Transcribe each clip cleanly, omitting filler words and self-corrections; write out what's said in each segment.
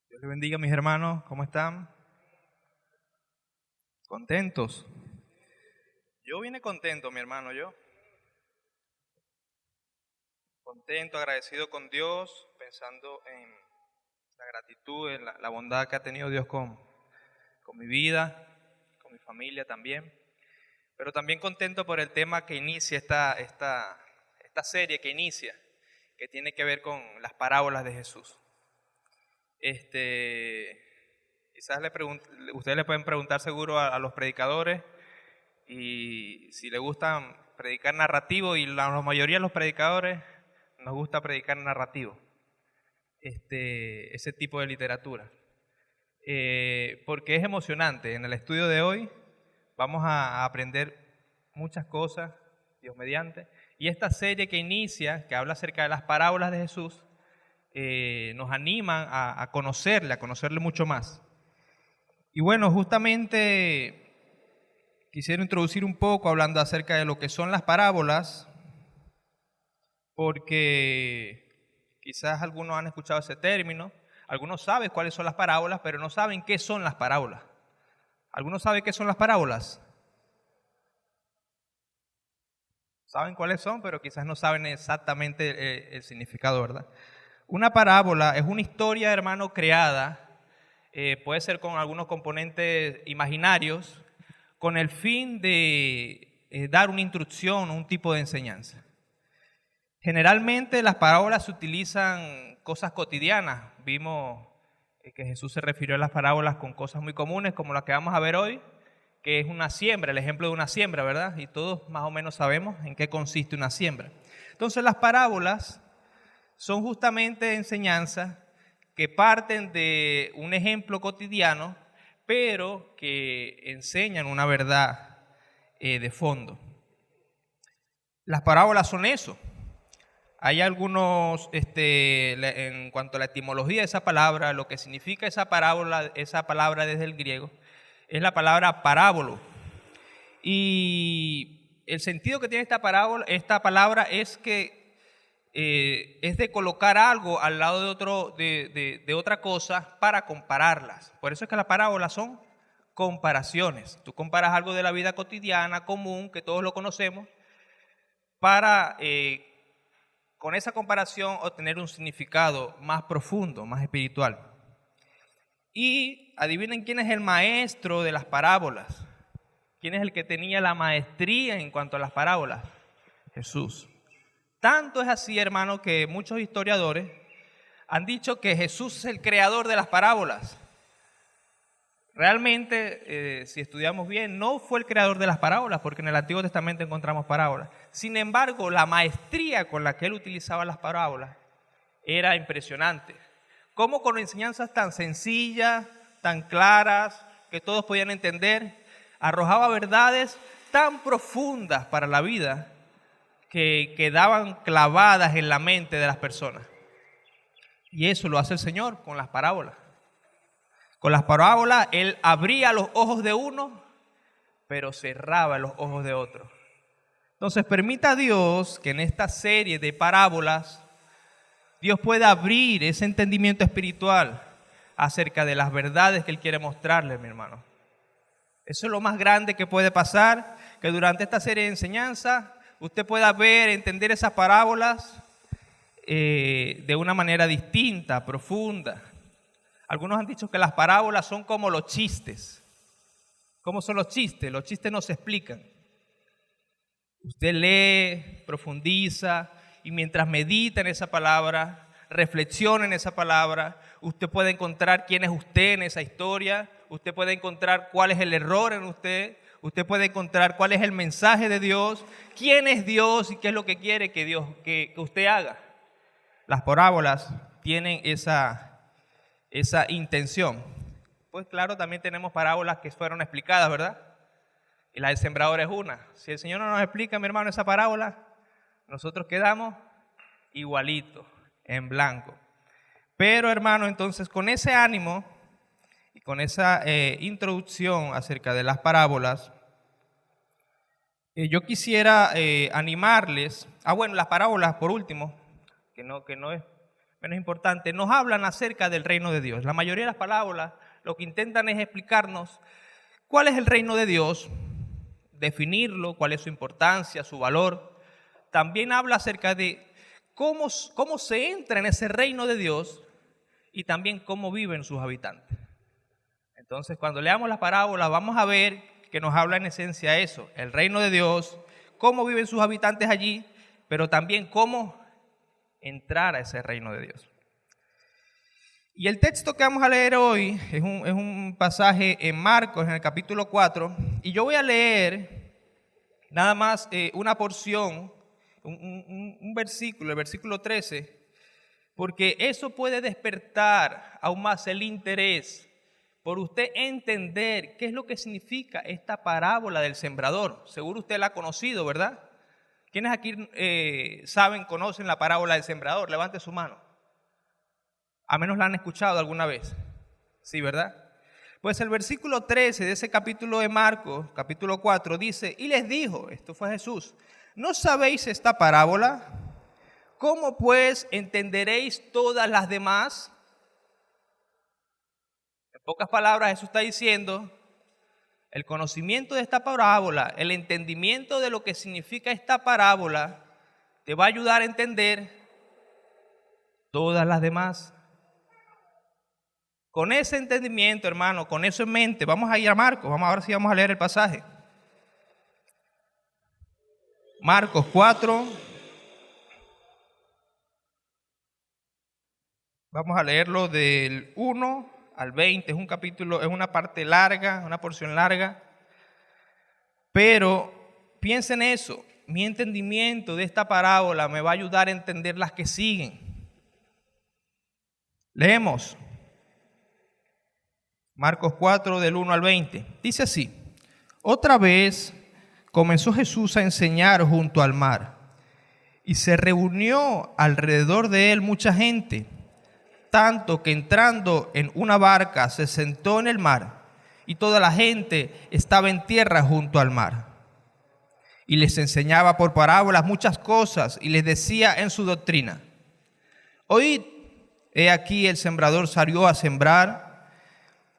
Dios les bendiga, mis hermanos. ¿Cómo están? ¿Contentos? Yo vine contento, mi hermano, yo. Contento, agradecido con Dios, pensando en la gratitud, en la bondad que ha tenido Dios con mi vida, con mi familia también. Pero también contento por el tema que inicia esta serie que inicia, que tiene que ver con las parábolas de Jesús. Quizás ustedes le pueden preguntar seguro a los predicadores y si les gusta predicar narrativo, y la mayoría de los predicadores nos gusta predicar narrativo, ese tipo de literatura. Porque es emocionante. En el estudio de hoy vamos a aprender muchas cosas, Dios mediante, y esta serie que inicia, que habla acerca de las parábolas de Jesús, nos animan a conocerle mucho más. Y bueno, justamente quisiera introducir un poco hablando acerca de lo que son las parábolas, porque quizás algunos han escuchado ese término, algunos saben cuáles son las parábolas, pero no saben qué son las parábolas. ¿Algunos saben qué son las parábolas? Saben cuáles son, pero quizás no saben exactamente el significado, ¿verdad? Una parábola es una historia, hermano, creada, puede ser con algunos componentes imaginarios, con el fin de dar una instrucción o un tipo de enseñanza. Generalmente las parábolas se utilizan cosas cotidianas. Vimos que Jesús se refirió a las parábolas con cosas muy comunes, como la que vamos a ver hoy, que es una siembra, el ejemplo de una siembra, ¿verdad? Y todos más o menos sabemos en qué consiste una siembra. Entonces las parábolas son justamente enseñanzas que parten de un ejemplo cotidiano, pero que enseñan una verdad de fondo. Las parábolas son eso. Hay algunos, en cuanto a la etimología de esa palabra, lo que significa esa parábola, esa palabra desde el griego, es la palabra parábolo. Y el sentido que tiene esta palabra es que es de colocar algo al lado de otra cosa para compararlas. Por eso es que las parábolas son comparaciones. Tú comparas algo de la vida cotidiana, común, que todos lo conocemos, para con esa comparación obtener un significado más profundo, más espiritual. Y adivinen quién es el maestro de las parábolas. ¿Quién es el que tenía la maestría en cuanto a las parábolas? Jesús. Tanto es así, hermano, que muchos historiadores han dicho que Jesús es el creador de las parábolas. Realmente, si estudiamos bien, no fue el creador de las parábolas, porque en el Antiguo Testamento encontramos parábolas. Sin embargo, la maestría con la que él utilizaba las parábolas era impresionante. Cómo con enseñanzas tan sencillas, tan claras, que todos podían entender, arrojaba verdades tan profundas para la vida que quedaban clavadas en la mente de las personas. Y eso lo hace el Señor con las parábolas. Con las parábolas Él abría los ojos de uno, pero cerraba los ojos de otro. Entonces permita a Dios que en esta serie de parábolas Dios pueda abrir ese entendimiento espiritual acerca de las verdades que Él quiere mostrarle, mi hermano. Eso es lo más grande que puede pasar, que durante esta serie de enseñanza usted pueda ver, entender esas parábolas de una manera distinta, profunda. Algunos han dicho que las parábolas son como los chistes. ¿Cómo son los chistes? Los chistes no se explican. Usted lee, profundiza, y mientras medita en esa palabra, reflexiona en esa palabra, usted puede encontrar quién es usted en esa historia, usted puede encontrar cuál es el error en usted, usted puede encontrar cuál es el mensaje de Dios, quién es Dios y qué es lo que quiere que usted haga. Las parábolas tienen esa intención. Pues claro, también tenemos parábolas que fueron explicadas, ¿verdad? Y la del sembrador es una. Si el Señor no nos explica, mi hermano, esa parábola, nosotros quedamos igualitos, en blanco. Pero, hermano, entonces con ese ánimo y con esa introducción acerca de las parábolas, yo quisiera animarles. Bueno, las parábolas, por último, que no es menos importante, nos hablan acerca del reino de Dios. La mayoría de las parábolas lo que intentan es explicarnos cuál es el reino de Dios, definirlo, cuál es su importancia, su valor. También habla acerca de cómo se entra en ese reino de Dios y también cómo viven sus habitantes. Entonces, cuando leamos las parábolas, vamos a ver que nos habla en esencia eso, el reino de Dios, cómo viven sus habitantes allí, pero también cómo entrar a ese reino de Dios. Y el texto que vamos a leer hoy es un pasaje en Marcos, en el capítulo 4, y yo voy a leer nada más una porción, un versículo, el versículo 13, porque eso puede despertar aún más el interés por usted entender qué es lo que significa esta parábola del sembrador. Seguro usted la ha conocido, ¿verdad? ¿Quiénes aquí conocen la parábola del sembrador? Levante su mano. A menos la han escuchado alguna vez. Sí, ¿verdad? Pues el versículo 13 de ese capítulo de Marcos, capítulo 4, dice, y les dijo, esto fue Jesús, ¿no sabéis esta parábola? ¿Cómo pues entenderéis todas las demás? En pocas palabras, Jesús está diciendo, el conocimiento de esta parábola, el entendimiento de lo que significa esta parábola, te va a ayudar a entender todas las demás. Con ese entendimiento, hermano, con eso en mente, vamos a ir a Marcos, vamos a ver si vamos a leer el pasaje. Marcos 4. Vamos a leerlo del 1 al 20, es un capítulo, es una parte larga, una porción larga, pero piensa en eso, mi entendimiento de esta parábola me va a ayudar a entender las que siguen. Leemos Marcos 4 del 1 al 20, dice así, otra vez comenzó Jesús a enseñar junto al mar y se reunió alrededor de él mucha gente, tanto que entrando en una barca se sentó en el mar y toda la gente estaba en tierra junto al mar. Y les enseñaba por parábolas muchas cosas y les decía en su doctrina, oíd, he aquí el sembrador salió a sembrar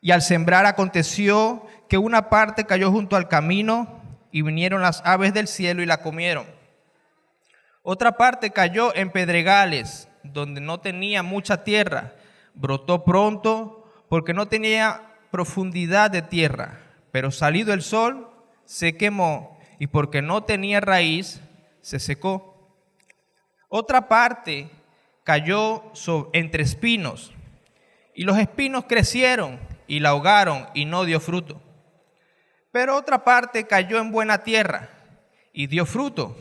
y al sembrar aconteció que una parte cayó junto al camino y vinieron las aves del cielo y la comieron. Otra parte cayó en pedregales, donde no tenía mucha tierra, brotó pronto porque no tenía profundidad de tierra, pero salido el sol se quemó y porque no tenía raíz se secó. Otra parte cayó entre espinos y los espinos crecieron y la ahogaron y no dio fruto. Pero otra parte cayó en buena tierra y dio fruto,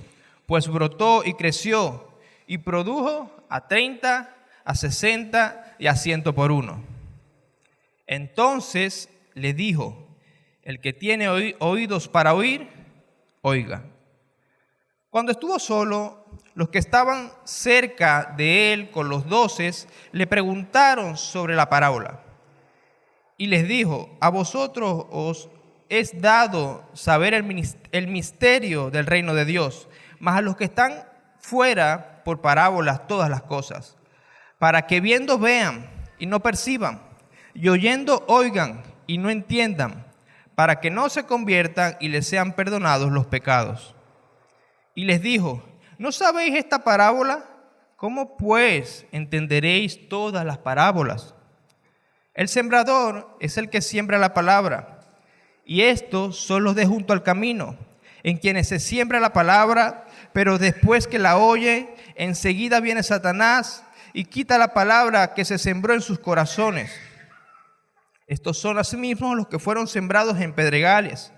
pues brotó y creció y produjo a 30, a 60 y a 100 por uno. Entonces le dijo, el que tiene oídos para oír, oiga. Cuando estuvo solo, los que estaban cerca de él con los 12 le preguntaron sobre la parábola. Y les dijo, a vosotros os es dado saber el misterio del reino de Dios, mas a los que están fuera por parábolas todas las cosas, para que viendo vean y no perciban, y oyendo oigan y no entiendan, para que no se conviertan y les sean perdonados los pecados. Y les dijo, ¿no sabéis esta parábola? ¿Cómo pues entenderéis todas las parábolas? El sembrador es el que siembra la palabra, y estos son los de junto al camino, en quienes se siembra la palabra, pero después que la oye, enseguida viene Satanás y quita la palabra que se sembró en sus corazones. Estos son asimismo los que fueron sembrados en pedregales,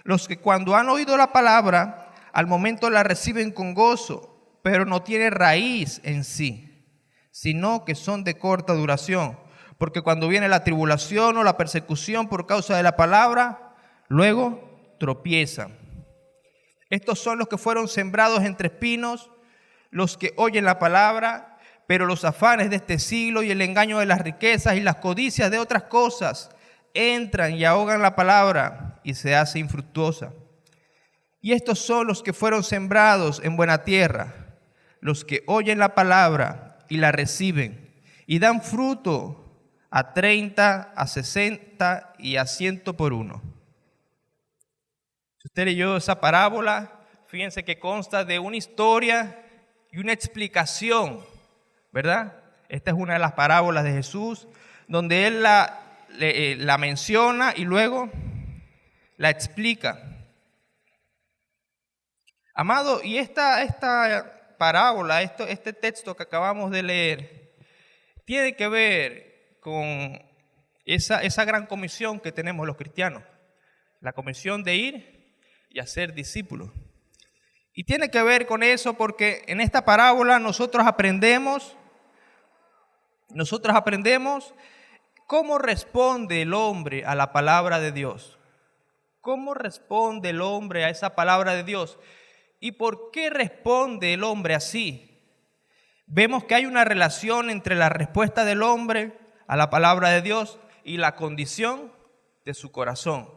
los que cuando han oído la palabra, al momento la reciben con gozo, pero no tiene raíz en sí, sino que son de corta duración. Porque cuando viene la tribulación o la persecución por causa de la palabra, luego tropiezan. Estos son los que fueron sembrados entre espinos, los que oyen la palabra, pero los afanes de este siglo y el engaño de las riquezas y las codicias de otras cosas entran y ahogan la palabra y se hace infructuosa. Y estos son los que fueron sembrados en buena tierra, los que oyen la palabra y la reciben, y dan fruto a 30, a 60 y a 100 por uno. Si usted leyó esa parábola, fíjense que consta de una historia y una explicación, ¿verdad? Esta es una de las parábolas de Jesús, donde Él la menciona y luego la explica. Amado, y esta parábola, este texto que acabamos de leer, tiene que ver con esa gran comisión que tenemos los cristianos, la comisión de ir y hacer discípulos. Y tiene que ver con eso porque en esta parábola nosotros aprendemos cómo responde el hombre a la palabra de Dios. ¿Cómo responde el hombre a esa palabra de Dios? ¿Y por qué responde el hombre así? Vemos que hay una relación entre la respuesta del hombre a la palabra de Dios y la condición de su corazón.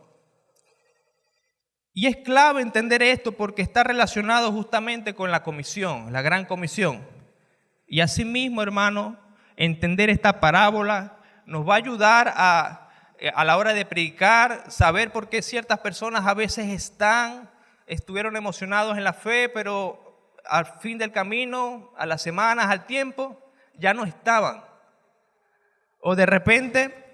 Y es clave entender esto porque está relacionado justamente con la comisión, la gran comisión. Y asimismo, hermano, entender esta parábola nos va a ayudar a la hora de predicar, saber por qué ciertas personas a veces estuvieron emocionados en la fe, pero al fin del camino, a las semanas, al tiempo, ya no estaban. O de repente,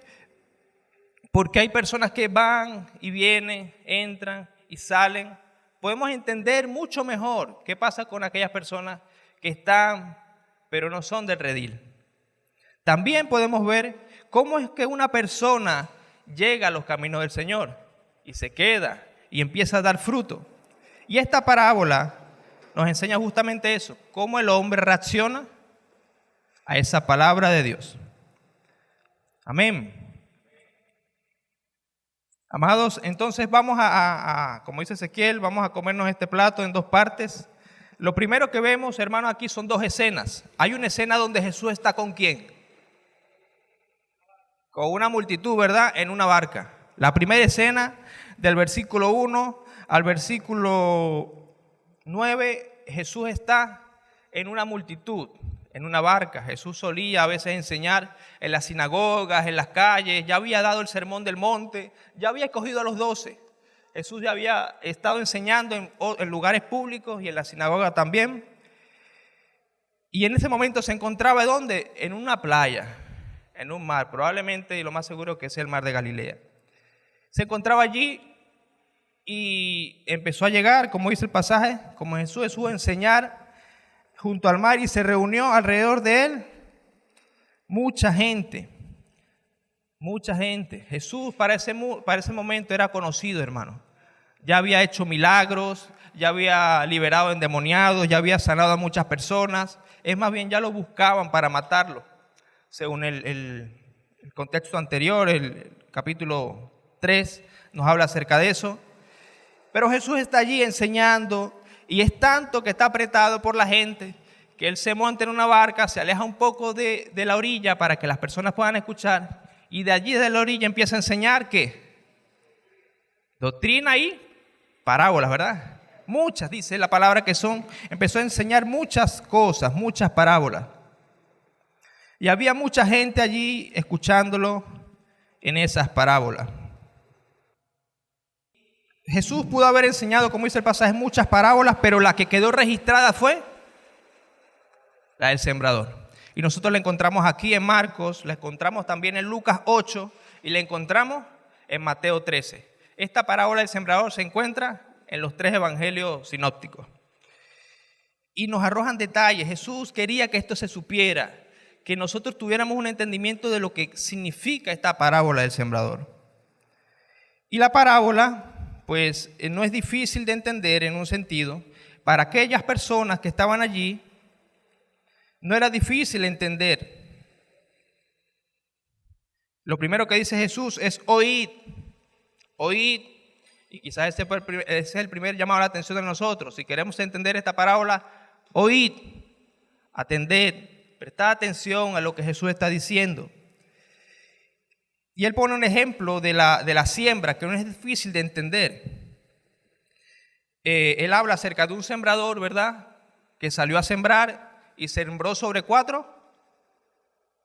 porque hay personas que van y vienen, entran y salen, podemos entender mucho mejor qué pasa con aquellas personas que están, pero no son del redil. También podemos ver cómo es que una persona llega a los caminos del Señor y se queda y empieza a dar fruto. Y esta parábola nos enseña justamente eso, cómo el hombre reacciona a esa palabra de Dios. Amén. Amados, entonces vamos como dice Ezequiel, vamos a comernos este plato en dos partes. Lo primero que vemos, hermanos, aquí son dos escenas. Hay una escena donde Jesús está ¿con quién? Con una multitud, ¿verdad? En una barca. La primera escena, del versículo 1 al versículo 9, Jesús está en una multitud, en una barca. Jesús solía a veces enseñar en las sinagogas, en las calles, ya había dado el sermón del monte, ya había escogido a los 12. Jesús ya había estado enseñando en lugares públicos y en la sinagoga también. Y en ese momento se encontraba ¿dónde? En una playa, en un mar, probablemente y lo más seguro que es el mar de Galilea. Se encontraba allí y empezó a llegar, como dice el pasaje, como Jesús estuvo a enseñar junto al mar y se reunió alrededor de él mucha gente. Jesús para ese momento era conocido, hermano. Ya había hecho milagros, ya había liberado endemoniados, ya había sanado a muchas personas. Es más bien, ya lo buscaban para matarlo. Según el contexto anterior, el capítulo 3 nos habla acerca de eso. Pero Jesús está allí enseñando y es tanto que está apretado por la gente que Él se monta en una barca, se aleja un poco de la orilla para que las personas puedan escuchar y de allí de la orilla empieza a enseñar ¿qué? Doctrina y parábolas, ¿verdad? Muchas, dice la palabra que son, empezó a enseñar muchas cosas, muchas parábolas. Y había mucha gente allí escuchándolo en esas parábolas. Jesús pudo haber enseñado, como dice el pasaje, muchas parábolas, pero la que quedó registrada fue la del sembrador. Y nosotros la encontramos aquí en Marcos, la encontramos también en Lucas 8 y la encontramos en Mateo 13. Esta parábola del sembrador se encuentra en los 3 evangelios sinópticos. Y nos arrojan detalles. Jesús quería que esto se supiera, que nosotros tuviéramos un entendimiento de lo que significa esta parábola del sembrador. Y la parábola pues no es difícil de entender en un sentido. Para aquellas personas que estaban allí, no era difícil entender. Lo primero que dice Jesús es oíd, oíd. Y quizás ese es el primer llamado a la atención de nosotros. Si queremos entender esta parábola, oíd, atended, prestad atención a lo que Jesús está diciendo. Y él pone un ejemplo de la siembra que no es difícil de entender. Él habla acerca de un sembrador, ¿verdad? Que salió a sembrar y sembró sobre 4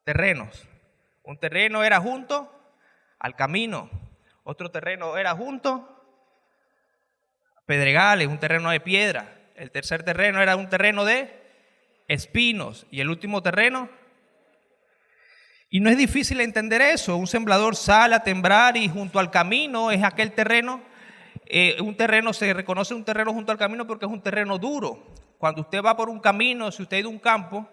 terrenos. Un terreno era junto al camino, otro terreno era junto a pedregales, un terreno de piedra. El tercer terreno era un terreno de espinos y el último terreno. Y no es difícil entender eso. Un sembrador sale a sembrar y junto al camino es aquel terreno. Un terreno se reconoce un terreno junto al camino porque es un terreno duro. Cuando usted va por un camino, si usted ha ido a un campo,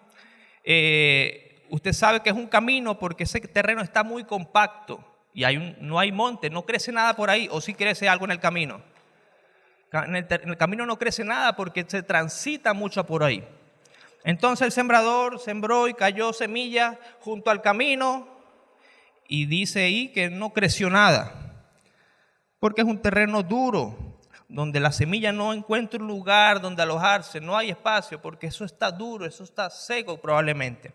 usted sabe que es un camino porque ese terreno está muy compacto y no hay monte, no crece nada por ahí, o sí crece algo en el camino. En el camino no crece nada porque se transita mucho por ahí. Entonces el sembrador sembró y cayó semilla junto al camino y dice ahí que no creció nada porque es un terreno duro donde la semilla no encuentra un lugar donde alojarse, no hay espacio porque eso está duro, eso está seco probablemente.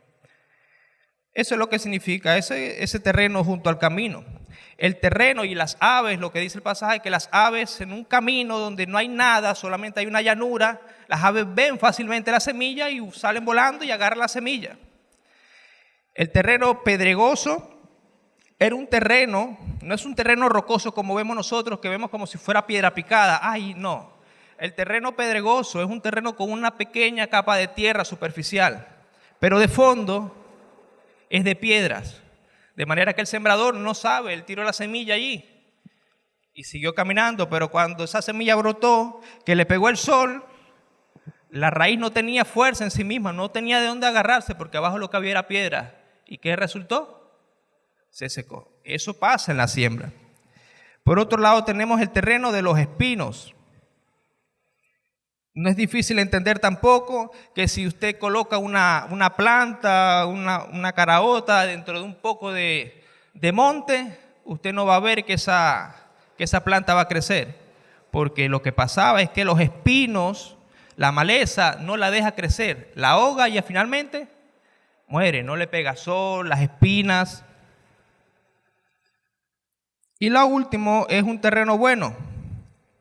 Eso es lo que significa ese terreno junto al camino. El terreno y las aves, lo que dice el pasaje, que las aves en un camino donde no hay nada, solamente hay una llanura, las aves ven fácilmente la semilla y salen volando y agarran la semilla. El terreno pedregoso era un terreno, no es un terreno rocoso como vemos nosotros, que vemos como si fuera piedra picada. Ay, no. El terreno pedregoso es un terreno con una pequeña capa de tierra superficial, pero de fondo es de piedras, de manera que el sembrador no sabe, él tiró la semilla allí y siguió caminando, pero cuando esa semilla brotó, que le pegó el sol, la raíz no tenía fuerza en sí misma, no tenía de dónde agarrarse porque abajo lo que había era piedra. ¿Y qué resultó? Se secó. Eso pasa en la siembra. Por otro lado tenemos el terreno de los espinos. No es difícil entender tampoco que si usted coloca una planta, una caraota dentro de un poco de monte, usted no va a ver que esa planta va a crecer. Porque lo que pasaba es que los espinos, la maleza, no la deja crecer. La ahoga y finalmente muere, no le pega sol, las espinas. Y lo último es un terreno bueno,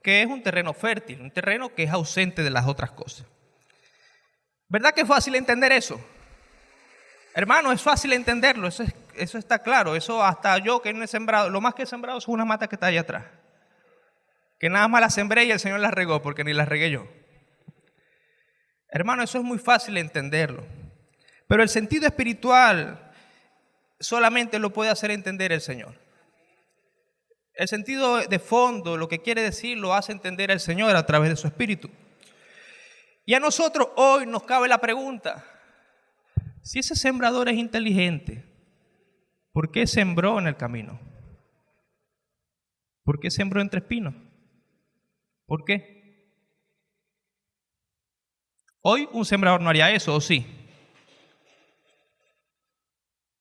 que es un terreno fértil, un terreno que es ausente de las otras cosas. ¿Verdad que es fácil entender eso? Hermano, es fácil entenderlo, eso está claro. Eso hasta yo que no he sembrado, lo más que he sembrado son unas matas que está allá atrás. Que nada más las sembré y el Señor las regó, porque ni las regué yo. Hermano, eso es muy fácil entenderlo. Pero el sentido espiritual solamente lo puede hacer entender el Señor. El sentido de fondo, lo que quiere decir, lo hace entender el Señor a través de su Espíritu. Y a nosotros hoy nos cabe la pregunta, si ese sembrador es inteligente, ¿por qué sembró en el camino? ¿Por qué sembró entre espinos? ¿Por qué? Hoy un sembrador no haría eso, ¿o sí?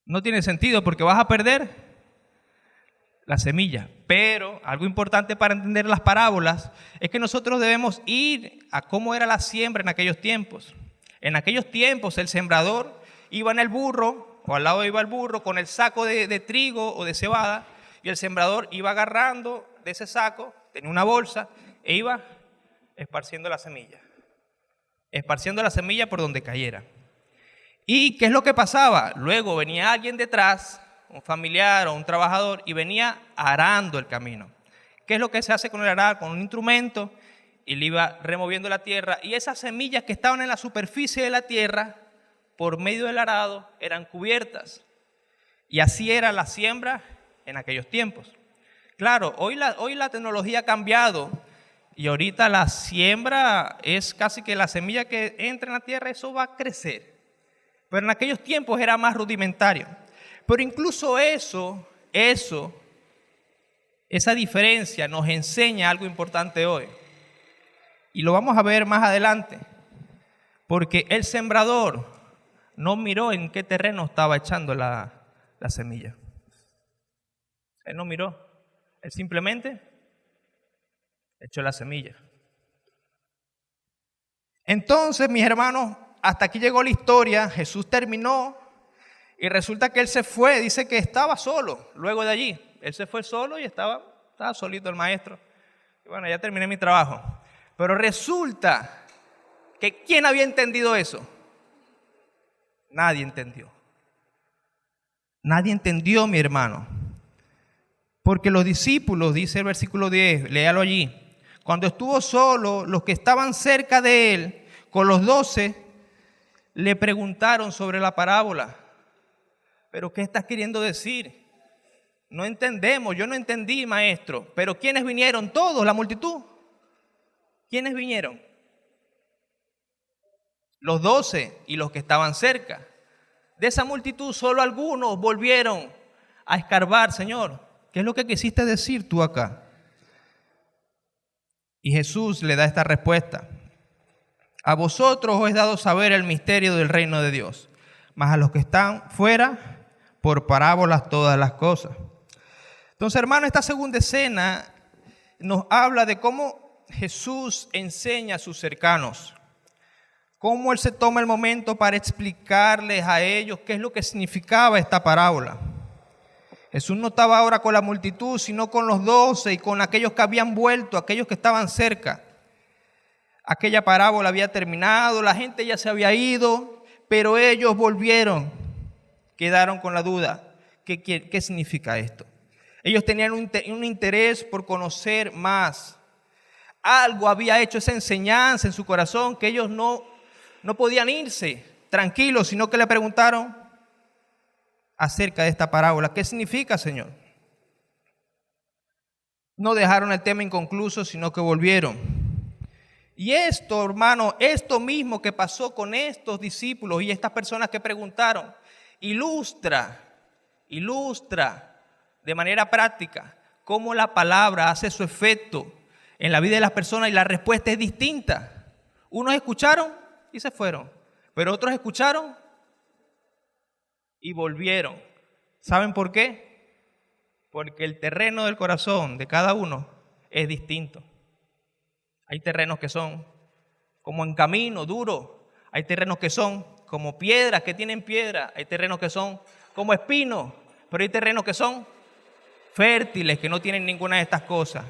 No tiene sentido porque vas a perder la semilla. Pero algo importante para entender las parábolas es que nosotros debemos ir a cómo era la siembra en aquellos tiempos. En aquellos tiempos el sembrador iba en el burro, o al lado iba el burro con el saco de trigo o de cebada, y el sembrador iba agarrando de ese saco, tenía una bolsa, e iba esparciendo la semilla por donde cayera. ¿Y qué es lo que pasaba? Luego venía alguien detrás, un familiar o un trabajador, y venía arando el camino. ¿Qué es lo que se hace con el arar? Con un instrumento, y le iba removiendo la tierra, y esas semillas que estaban en la superficie de la tierra, por medio del arado, eran cubiertas. Y así era la siembra en aquellos tiempos. Claro, hoy la tecnología ha cambiado, y ahorita la siembra es casi que la semilla que entra en la tierra, eso va a crecer. Pero en aquellos tiempos era más rudimentario. Pero incluso esa diferencia nos enseña algo importante hoy. Y lo vamos a ver más adelante. Porque el sembrador no miró en qué terreno estaba echando la semilla. Él no miró. Él simplemente echó la semilla. Entonces, mis hermanos, hasta aquí llegó la historia. Jesús terminó. Y resulta que él se fue, dice que estaba solo luego de allí. Él se fue solo y estaba solito el maestro. Y bueno, ya terminé mi trabajo. Pero resulta que ¿quién había entendido eso? Nadie entendió. Nadie entendió, mi hermano. Porque los discípulos, dice el versículo 10, léalo allí, cuando estuvo solo, los que estaban cerca de él, con los 12, le preguntaron sobre la parábola. ¿Pero qué estás queriendo decir? No entendemos, yo no entendí, maestro. ¿Pero quiénes vinieron? Todos, la multitud. ¿Quiénes vinieron? Los 12 y los que estaban cerca. De esa multitud, solo algunos volvieron a escarbar, Señor. ¿Qué es lo que quisiste decir tú acá? Y Jesús le da esta respuesta. A vosotros os he dado saber el misterio del reino de Dios, mas a los que están fuera, por parábolas todas las cosas. Entonces, hermano, esta segunda escena nos habla de cómo Jesús enseña a sus cercanos, cómo Él se toma el momento para explicarles a ellos qué es lo que significaba esta parábola. Jesús no estaba ahora con la multitud, sino con los 12 y con aquellos que habían vuelto, aquellos que estaban cerca. Aquella parábola había terminado, la gente ya se había ido, pero ellos volvieron, quedaron con la duda. ¿Qué significa esto? Ellos tenían un interés por conocer más. Algo había hecho esa enseñanza en su corazón que ellos no podían irse tranquilos, sino que le preguntaron acerca de esta parábola. ¿Qué significa, Señor? No dejaron el tema inconcluso, sino que volvieron. Y esto, hermano, esto mismo que pasó con estos discípulos y estas personas que preguntaron, ilustra de manera práctica cómo la palabra hace su efecto en la vida de las personas y la respuesta es distinta. Unos escucharon y se fueron, pero otros escucharon y volvieron. ¿Saben por qué? Porque el terreno del corazón de cada uno es distinto. Hay terrenos que son como en camino, duro. Hay terrenos que son como piedras, que tienen piedra. Hay terrenos que son como espinos, pero hay terrenos que son fértiles, que no tienen ninguna de estas cosas.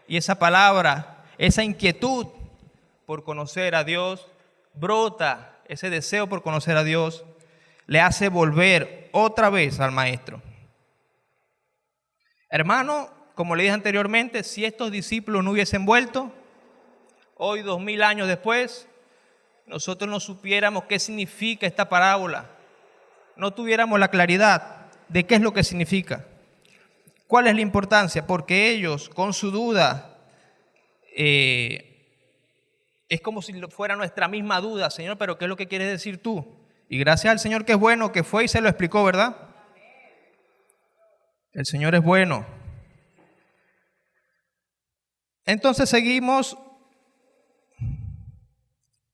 Y esa palabra, esa inquietud por conocer a Dios, brota, ese deseo por conocer a Dios, le hace volver otra vez al maestro. Hermano, como le dije anteriormente, si estos discípulos no hubiesen vuelto, hoy 2000 años después, nosotros no supiéramos qué significa esta parábola, no tuviéramos la claridad de qué es lo que significa. ¿Cuál es la importancia? Porque ellos, con su duda, es como si fuera nuestra misma duda. Señor, ¿pero qué es lo que quieres decir tú? Y gracias al Señor que es bueno, que fue y se lo explicó, ¿verdad? El Señor es bueno. Entonces seguimos.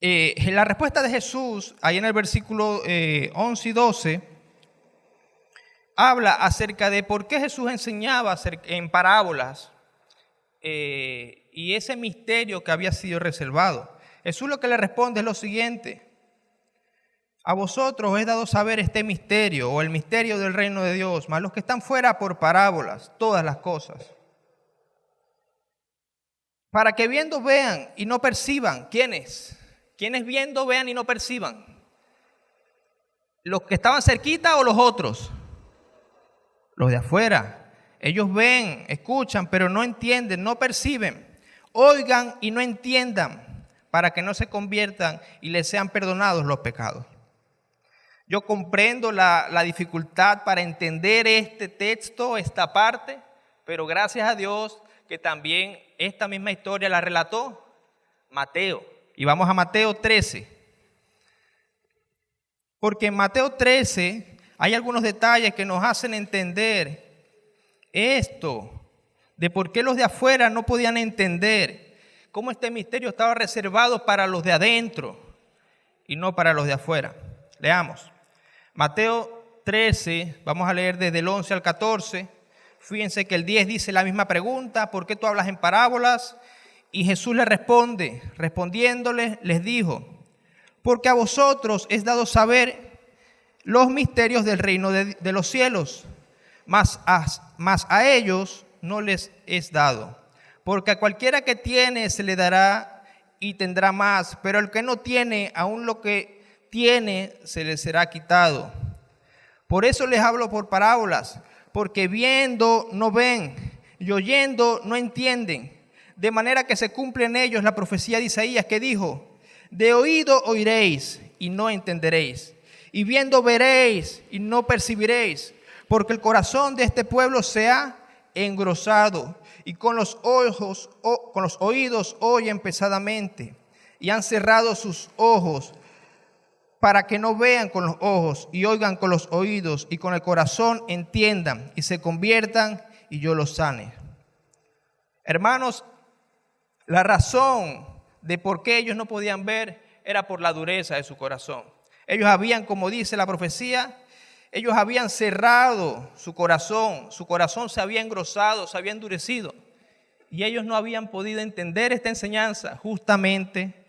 La respuesta de Jesús, ahí en el versículo 11 y 12, habla acerca de por qué Jesús enseñaba en parábolas y ese misterio que había sido reservado. Jesús lo que le responde es lo siguiente: a vosotros os he dado saber este misterio o el misterio del reino de Dios, mas los que están fuera por parábolas, todas las cosas. Para que viendo vean y no perciban. ¿Quiénes? ¿Quiénes viendo vean y no perciban? ¿Los que estaban cerquita o los otros? Los de afuera. Ellos ven, escuchan, pero no entienden, no perciben. Oigan y no entiendan, para que no se conviertan y les sean perdonados los pecados. Yo comprendo la dificultad para entender este texto, esta parte, pero gracias a Dios que también esta misma historia la relató Mateo. Y vamos a Mateo 13. Porque en Mateo 13 hay algunos detalles que nos hacen entender esto, de por qué los de afuera no podían entender, cómo este misterio estaba reservado para los de adentro y no para los de afuera. Leamos. Mateo 13, vamos a leer desde el 11 al 14. Fíjense que el 10 dice la misma pregunta: ¿por qué tú hablas en parábolas? Y Jesús le responde, respondiéndole, les dijo: porque a vosotros es dado saber los misterios del reino de los cielos, mas a ellos no les es dado. Porque a cualquiera que tiene se le dará y tendrá más, pero el que no tiene, aún lo que tiene se le será quitado. Por eso les hablo por parábolas, porque viendo no ven y oyendo no entienden. De manera que se cumple en ellos la profecía de Isaías que dijo: de oído oiréis y no entenderéis, y viendo veréis y no percibiréis, porque el corazón de este pueblo se ha engrosado, y con los oídos oyen pesadamente, y han cerrado sus ojos, para que no vean con los ojos y oigan con los oídos y con el corazón entiendan y se conviertan y yo los sane. Hermanos, la razón de por qué ellos no podían ver era por la dureza de su corazón. Ellos habían, como dice la profecía, ellos habían cerrado su corazón se había engrosado, se había endurecido, y ellos no habían podido entender esta enseñanza justamente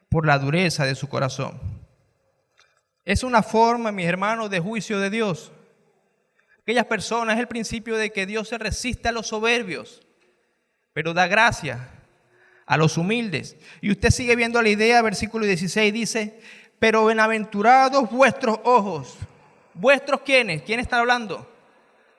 por la dureza de su corazón. Es una forma, mis hermanos, de juicio de Dios. Aquellas personas, es el principio de que Dios se resiste a los soberbios, pero da gracia a los humildes. Y usted sigue viendo la idea, versículo 16 dice: pero bienaventurados vuestros ojos. ¿Vuestros quiénes? ¿Quién está hablando?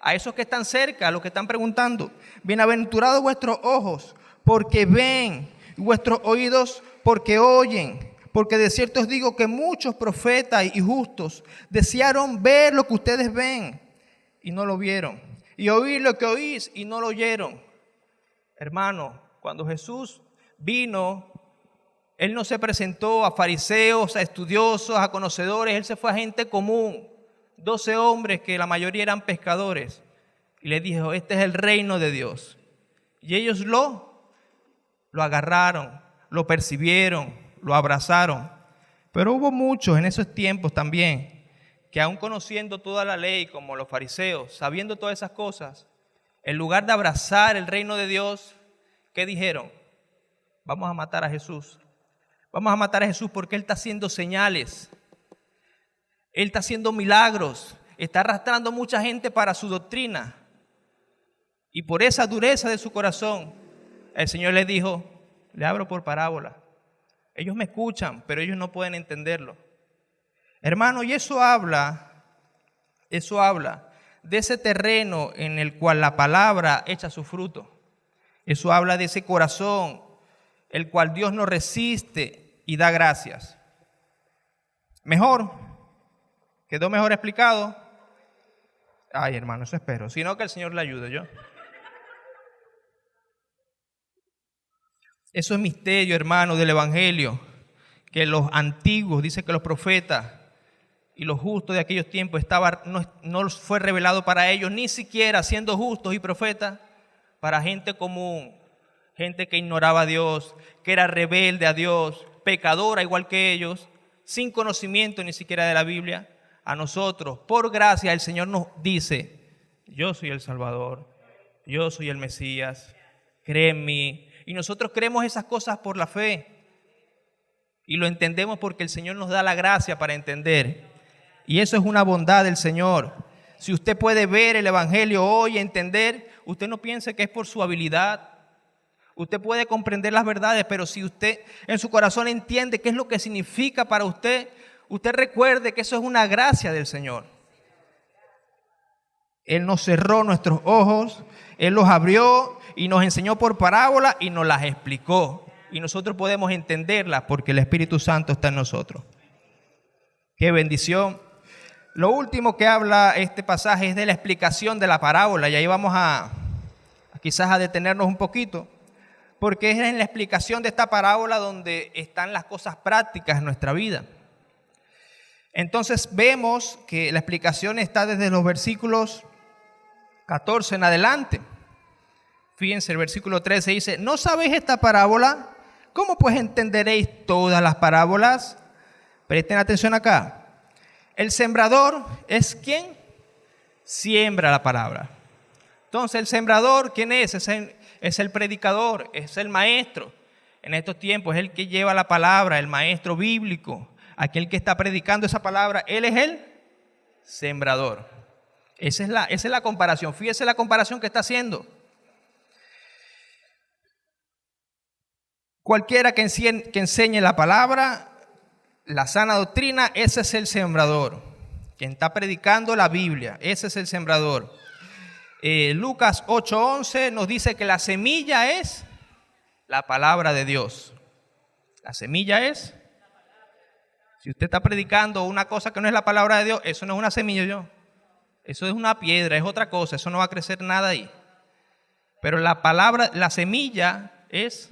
A esos que están cerca, a los que están preguntando. Bienaventurados vuestros ojos, porque ven, y vuestros oídos, porque oyen. Porque de cierto os digo que muchos profetas y justos desearon ver lo que ustedes ven y no lo vieron, y oír lo que oís y no lo oyeron. Hermano, cuando Jesús vino, Él no se presentó a fariseos, a estudiosos, a conocedores. Él se fue a gente común, 12 hombres que la mayoría eran pescadores, y les dijo: este es el reino de Dios. Y ellos lo agarraron, lo percibieron, lo abrazaron. Pero hubo muchos en esos tiempos también que, aun conociendo toda la ley como los fariseos, sabiendo todas esas cosas, en lugar de abrazar el reino de Dios, ¿qué dijeron? Vamos a matar a Jesús. Vamos a matar a Jesús porque Él está haciendo señales. Él está haciendo milagros. Está arrastrando mucha gente para su doctrina. Y por esa dureza de su corazón, el Señor les dijo: le hablo por parábola. Ellos me escuchan, pero ellos no pueden entenderlo. Hermano, y eso habla de ese terreno en el cual la palabra echa su fruto. Eso habla de ese corazón, el cual Dios no resiste y da gracias. Mejor, quedó mejor explicado. Ay, hermano, eso espero. Si no, que el Señor le ayude yo. Eso es misterio, hermano, del Evangelio, que los antiguos, dice que los profetas y los justos de aquellos tiempos no fue revelado para ellos, ni siquiera siendo justos y profetas, para gente común, gente que ignoraba a Dios, que era rebelde a Dios, pecadora igual que ellos, sin conocimiento ni siquiera de la Biblia. A nosotros, por gracia, el Señor nos dice: yo soy el Salvador, yo soy el Mesías, cree en mí. Y nosotros creemos esas cosas por la fe. Y lo entendemos porque el Señor nos da la gracia para entender. Y eso es una bondad del Señor. Si usted puede ver el Evangelio hoy y entender, usted no piense que es por su habilidad. Usted puede comprender las verdades, pero si usted en su corazón entiende qué es lo que significa para usted, usted recuerde que eso es una gracia del Señor. Él nos cerró nuestros ojos, Él los abrió y nos enseñó por parábola y nos las explicó. Y nosotros podemos entenderlas porque el Espíritu Santo está en nosotros. ¡Qué bendición! Lo último que habla este pasaje es de la explicación de la parábola. Y ahí vamos quizás a detenernos un poquito, porque es en la explicación de esta parábola donde están las cosas prácticas en nuestra vida. Entonces vemos que la explicación está desde los versículos 14 en adelante. Fíjense, el versículo 13 dice: ¿no sabéis esta parábola? ¿Cómo pues entenderéis todas las parábolas? Presten atención acá. El sembrador es quien siembra la palabra. Entonces, el sembrador, ¿quién es? Es el predicador, es el maestro. En estos tiempos es el que lleva la palabra, el maestro bíblico, aquel que está predicando esa palabra. Él es el sembrador. Esa es la comparación. Fíjese la comparación que está haciendo. Cualquiera que enseñe la palabra, la sana doctrina, ese es el sembrador. quien está predicando la Biblia. Ese es el sembrador. Lucas 8:11 nos dice que la semilla es la palabra de Dios. La semilla es, si usted está predicando una cosa que no es la palabra de Dios, eso no es una semilla, eso es una piedra, es otra cosa, eso no va a crecer nada ahí. Pero la palabra, la semilla es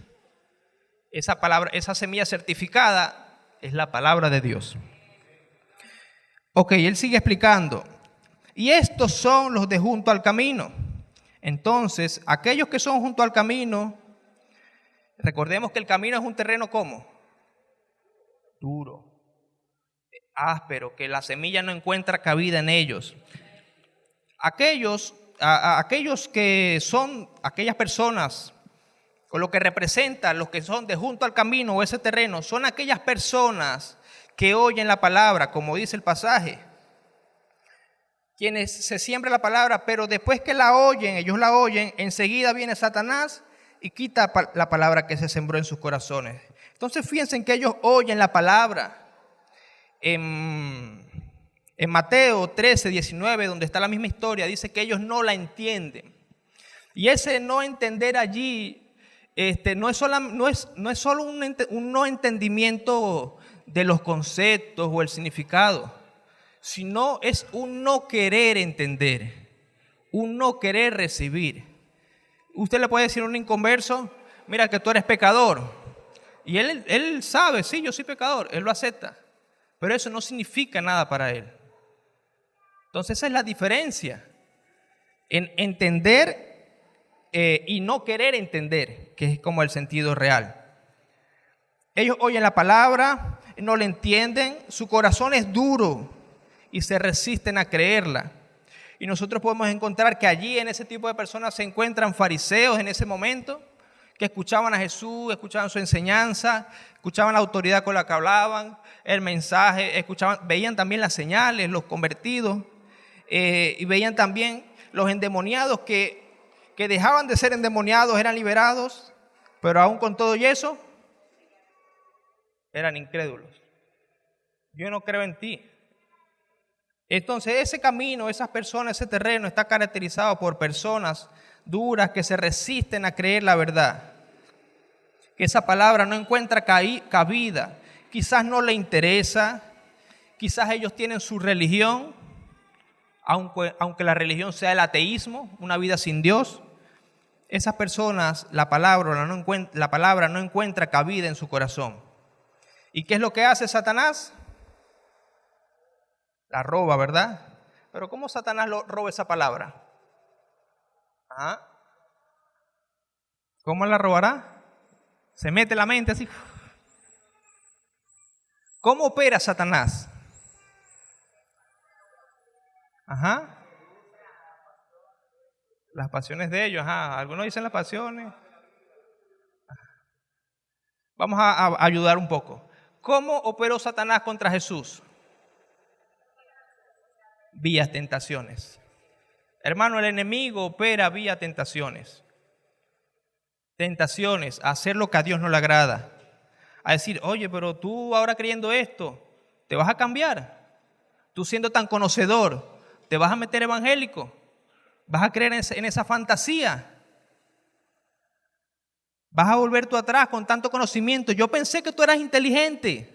esa palabra, esa semilla certificada es la palabra de Dios. Ok, él sigue explicando. Y estos son los de junto al camino. Entonces, aquellos que son junto al camino, recordemos que el camino es un terreno ¿cómo? Duro, áspero, que la semilla no encuentra cabida en ellos. Aquellos que son, aquellas personas, o lo que representan los que son de junto al camino o ese terreno, son aquellas personas que oyen la palabra, como dice el pasaje. Quienes se siembra la palabra, pero después que la oyen, ellos la oyen, enseguida viene Satanás y quita la palabra que se sembró en sus corazones. Entonces fíjense en que ellos oyen la palabra. En Mateo 13:19, donde está la misma historia, dice que ellos no la entienden. Y ese no entender allí no es solo un no entendimiento de los conceptos o el significado, sino es un no querer entender, un no querer recibir. Usted le puede decir a un inconverso, mira que tú eres pecador. Y él sabe, sí, yo soy pecador, él lo acepta. Pero eso no significa nada para él. Entonces esa es la diferencia en entender y no querer entender, que es como el sentido real. Ellos oyen la palabra, no la entienden, su corazón es duro y se resisten a creerla. Y nosotros podemos encontrar que allí en ese tipo de personas se encuentran fariseos en ese momento, que escuchaban a Jesús, escuchaban su enseñanza, escuchaban la autoridad con la que hablaban, el mensaje, veían también las señales, los convertidos, y veían también los endemoniados que dejaban de ser endemoniados, eran liberados, pero aún con todo y eso, eran incrédulos. Yo no creo en ti. Entonces ese camino, esas personas, ese terreno está caracterizado por personas duras que se resisten a creer la verdad. Que esa palabra no encuentra cabida, quizás no le interesa, quizás ellos tienen su religión, aunque la religión sea el ateísmo, una vida sin Dios. Esas personas, la palabra no encuentra cabida en su corazón. ¿Y qué es lo que hace Satanás? La roba, ¿verdad? Pero ¿cómo Satanás roba esa palabra? ¿Ah? ¿Cómo la robará? Se mete la mente así. ¿Cómo opera Satanás? Ajá. Las pasiones de ellos, ajá. Algunos dicen las pasiones. Vamos a ayudar un poco. ¿Cómo operó Satanás contra Jesús? Vía tentaciones. Hermano, el enemigo opera vía tentaciones. Tentaciones, a hacer lo que a Dios no le agrada. A decir, oye, pero tú ahora creyendo esto, ¿te vas a cambiar? Tú siendo tan conocedor, ¿te vas a meter evangélico? ¿Vas a creer en esa fantasía? ¿Vas a volver tú atrás con tanto conocimiento? Yo pensé que tú eras inteligente.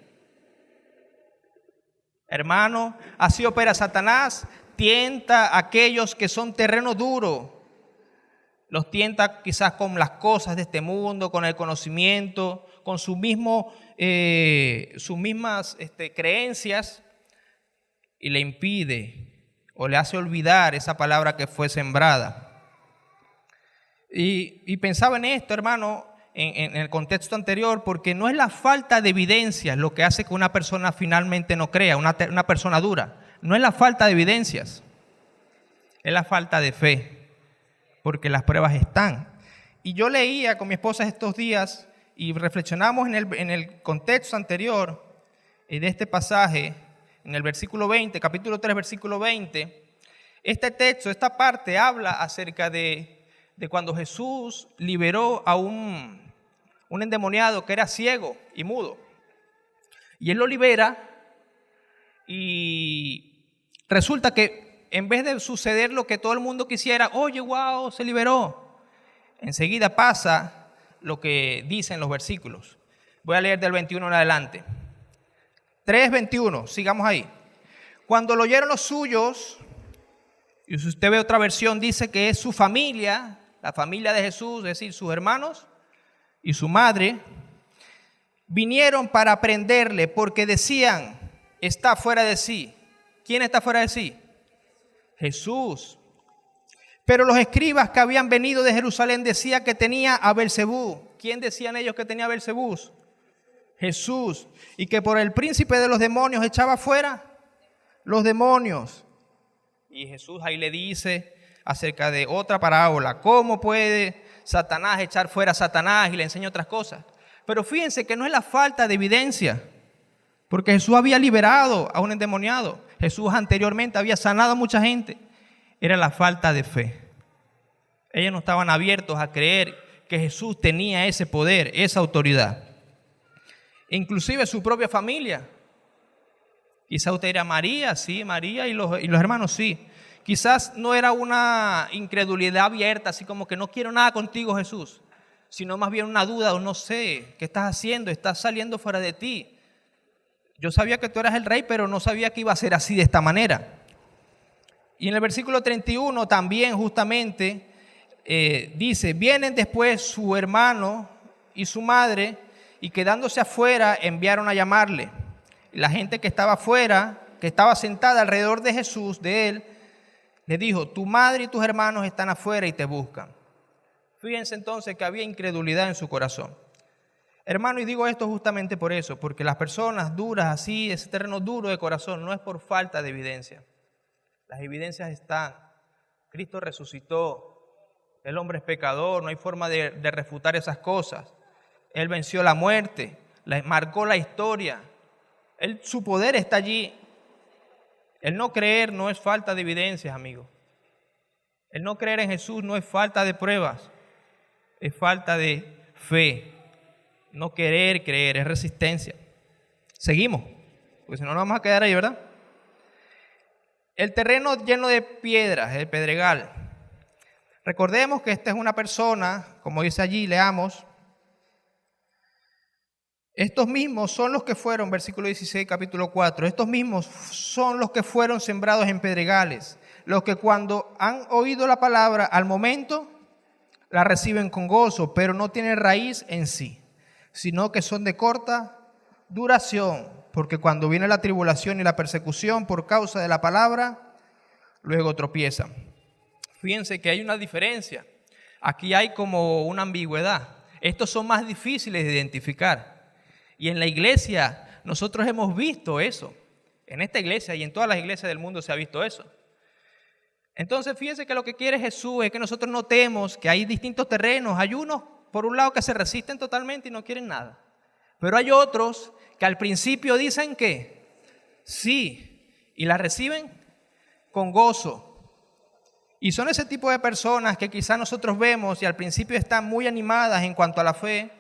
Hermano, así opera Satanás, tienta a aquellos que son terreno duro. Los tienta quizás con las cosas de este mundo, con el conocimiento, con sus mismas creencias, y le impide o le hace olvidar esa palabra que fue sembrada. Y pensaba en esto, hermano, en el contexto anterior, porque no es la falta de evidencias lo que hace que una persona finalmente no crea, una persona dura. No es la falta de evidencias, es la falta de fe, porque las pruebas están. Y yo leía con mi esposa estos días y reflexionamos en el contexto anterior de este pasaje, en el versículo 20, capítulo 3, versículo 20. Este texto, esta parte habla acerca de cuando Jesús liberó a un endemoniado que era ciego y mudo. Y él lo libera y resulta que en vez de suceder lo que todo el mundo quisiera, oye, wow, se liberó, enseguida pasa lo que dicen los versículos. Voy a leer del 21 en adelante. 3:21, sigamos ahí. Cuando lo oyeron los suyos, y si usted ve otra versión, dice que es su familia, la familia de Jesús, es decir, sus hermanos y su madre, vinieron para prenderle porque decían, está fuera de sí. ¿Quién está fuera de sí? Jesús. Pero los escribas que habían venido de Jerusalén decían que tenía a Belcebú. ¿Quién decían ellos que tenía a Belcebú? Jesús. Y que por el príncipe de los demonios echaba fuera los demonios. Y Jesús ahí le dice acerca de otra parábola, ¿cómo puede Satanás echar fuera a Satanás? Y le enseña otras cosas. Pero fíjense que no es la falta de evidencia, porque Jesús había liberado a un endemoniado. Jesús anteriormente había sanado a mucha gente. Era la falta de fe. Ellos no estaban abiertos a creer que Jesús tenía ese poder, esa autoridad. Inclusive su propia familia. Quizás usted dirá, María, sí, María y los hermanos, sí. Quizás no era una incredulidad abierta, así como que no quiero nada contigo, Jesús, sino más bien una duda, o no sé, ¿qué estás haciendo? Estás saliendo fuera de ti. Yo sabía que tú eras el rey, pero no sabía que iba a ser así de esta manera. Y en el versículo 31 también justamente dice, vienen después su hermano y su madre, y quedándose afuera enviaron a llamarle. Y la gente que estaba afuera, que estaba sentada alrededor de Jesús, de él, le dijo, tu madre y tus hermanos están afuera y te buscan. Fíjense entonces que había incredulidad en su corazón. Hermano, y digo esto justamente por eso, porque las personas duras así, ese terreno duro de corazón, no es por falta de evidencia. Las evidencias están. Cristo resucitó. El hombre es pecador, no hay forma de refutar esas cosas. Él venció la muerte, marcó la historia. Su poder está allí. El no creer no es falta de evidencias, amigo. El no creer en Jesús no es falta de pruebas, es falta de fe. No querer creer, es resistencia. Seguimos, porque si no nos vamos a quedar ahí, ¿verdad? El terreno lleno de piedras, el pedregal. Recordemos que esta es una persona, como dice allí, leamos. Estos mismos son los que fueron, versículo 16, capítulo 4, estos mismos son los que fueron sembrados en pedregales, los que cuando han oído la palabra al momento, la reciben con gozo, pero no tienen raíz en sí, sino que son de corta duración, porque cuando viene la tribulación y la persecución por causa de la palabra, luego tropiezan. Fíjense que hay una diferencia, aquí hay como una ambigüedad, estos son más difíciles de identificar. Y en la iglesia nosotros hemos visto eso. En esta iglesia y en todas las iglesias del mundo se ha visto eso. Entonces fíjense que lo que quiere Jesús es que nosotros notemos que hay distintos terrenos. Hay unos, por un lado, que se resisten totalmente y no quieren nada. Pero hay otros que al principio dicen que sí y la reciben con gozo. Y son ese tipo de personas que quizás nosotros vemos y al principio están muy animadas en cuanto a la fe.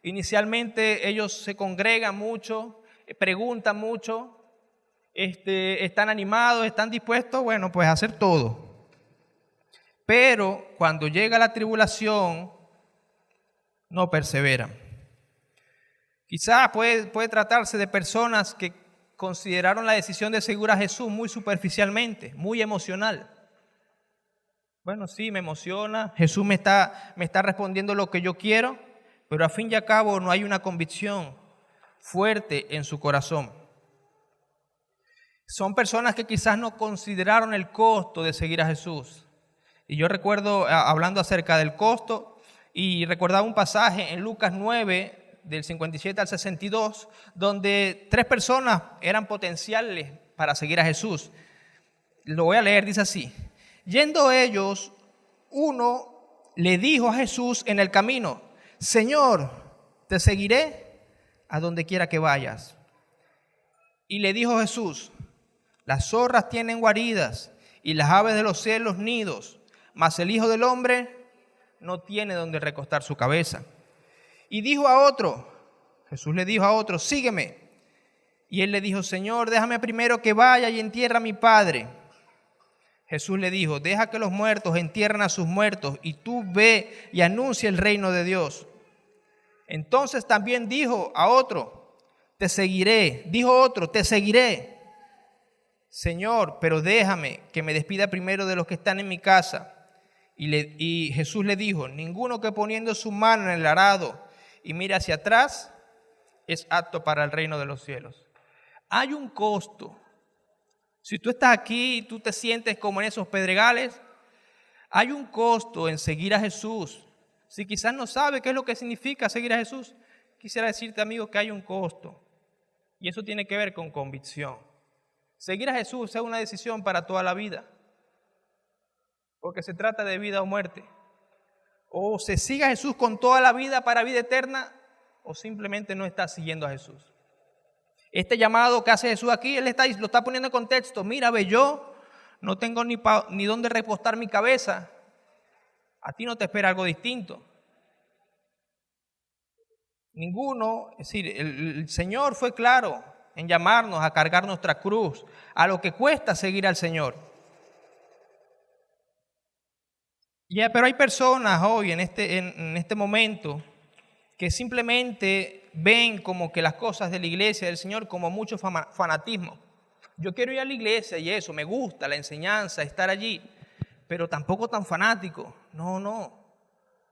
Inicialmente ellos se congregan mucho, preguntan mucho, están animados, están dispuestos, bueno, pues a hacer todo. Pero cuando llega la tribulación, no perseveran. Quizás puede tratarse de personas que consideraron la decisión de seguir a Jesús muy superficialmente, muy emocional. Bueno, sí, me emociona, Jesús me está respondiendo lo que yo quiero, pero a fin y a cabo no hay una convicción fuerte en su corazón. Son personas que quizás no consideraron el costo de seguir a Jesús. Y yo recuerdo, hablando acerca del costo, y recordaba un pasaje en Lucas 9, del 57 al 62, donde 3 personas eran potenciales para seguir a Jesús. Lo voy a leer, dice así. Yendo ellos, uno le dijo a Jesús en el camino, Señor, te seguiré a donde quiera que vayas. Y le dijo Jesús, las zorras tienen guaridas y las aves de los cielos nidos, mas el Hijo del Hombre no tiene donde recostar su cabeza. Y dijo a otro, Jesús le dijo a otro, sígueme. Y él le dijo, Señor, déjame primero que vaya y entierre a mi padre. Jesús le dijo, deja que los muertos entierren a sus muertos y tú ve y anuncia el reino de Dios. Entonces también dijo a otro, te seguiré. Dijo otro, te seguiré. Señor, pero déjame que me despida primero de los que están en mi casa. Y Jesús le dijo, ninguno que poniendo su mano en el arado y mira hacia atrás es apto para el reino de los cielos. Hay un costo. Si tú estás aquí y tú te sientes como en esos pedregales, hay un costo en seguir a Jesús. Si quizás no sabes qué es lo que significa seguir a Jesús, quisiera decirte, amigo, que hay un costo. Y eso tiene que ver con convicción. Seguir a Jesús es una decisión para toda la vida, porque se trata de vida o muerte. O se sigue a Jesús con toda la vida para vida eterna, o simplemente no está siguiendo a Jesús. Este llamado que hace Jesús aquí, lo está poniendo en contexto. Mira, ve, yo no tengo ni dónde repostar mi cabeza. A ti no te espera algo distinto. Ninguno, es decir, el Señor fue claro en llamarnos a cargar nuestra cruz, a lo que cuesta seguir al Señor. Pero hay personas hoy en este momento que simplemente ven como que las cosas de la iglesia del Señor como mucho fanatismo. Yo quiero ir a la iglesia y eso, me gusta la enseñanza, estar allí, pero tampoco tan fanático. No.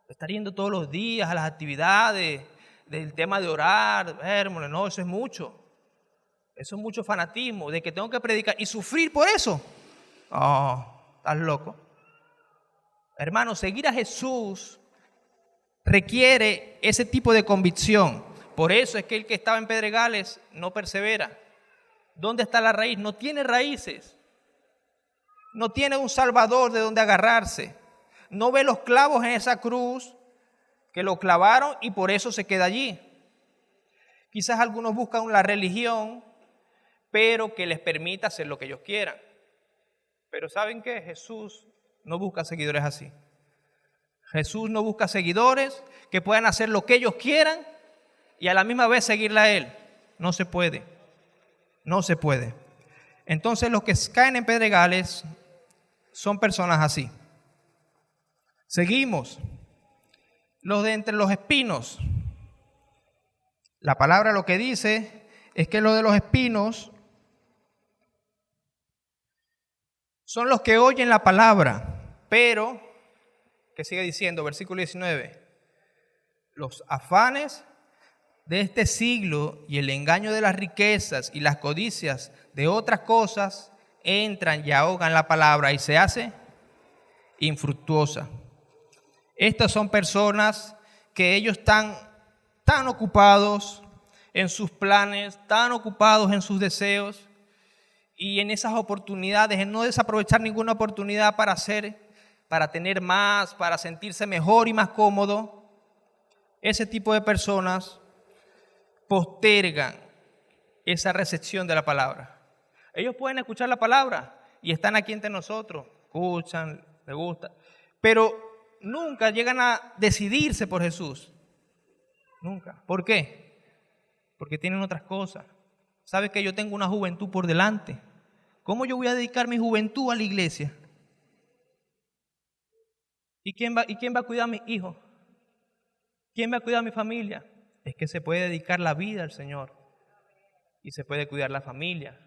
Estar yendo todos los días a las actividades, del tema de orar, hermano, no, eso es mucho. Eso es mucho fanatismo, de que tengo que predicar y sufrir por eso. Oh, estás loco. Hermano, seguir a Jesús requiere ese tipo de convicción. Por eso es que el que estaba en Pedregales no persevera. ¿Dónde está la raíz? No tiene raíces. No tiene un salvador de donde agarrarse. No ve los clavos en esa cruz que lo clavaron y por eso se queda allí. Quizás algunos buscan la religión, pero que les permita hacer lo que ellos quieran. Pero ¿saben qué? Jesús no busca seguidores así. Jesús no busca seguidores que puedan hacer lo que ellos quieran y a la misma vez seguirle a Él. No se puede. No se puede. Entonces los que caen en pedregales son personas así. Seguimos. Los de entre los espinos. La palabra lo que dice es que los de los espinos son los que oyen la palabra, pero, que sigue diciendo, versículo 19, los afanes de este siglo y el engaño de las riquezas y las codicias de otras cosas entran y ahogan la palabra y se hace infructuosa. Estas son personas que ellos están tan ocupados en sus planes, tan ocupados en sus deseos y en esas oportunidades, en no desaprovechar ninguna oportunidad para tener más, para sentirse mejor y más cómodo. Ese tipo de personas postergan esa recepción de la palabra. Ellos pueden escuchar la palabra y están aquí entre nosotros, escuchan, les gusta, pero nunca llegan a decidirse por Jesús. Nunca. ¿Por qué? Porque tienen otras cosas. ¿Sabes que yo tengo una juventud por delante? ¿Cómo yo voy a dedicar mi juventud a la iglesia? ¿Y quién va a cuidar a mis hijos? ¿Quién va a cuidar a mi familia? Es que se puede dedicar la vida al Señor. Y se puede cuidar la familia.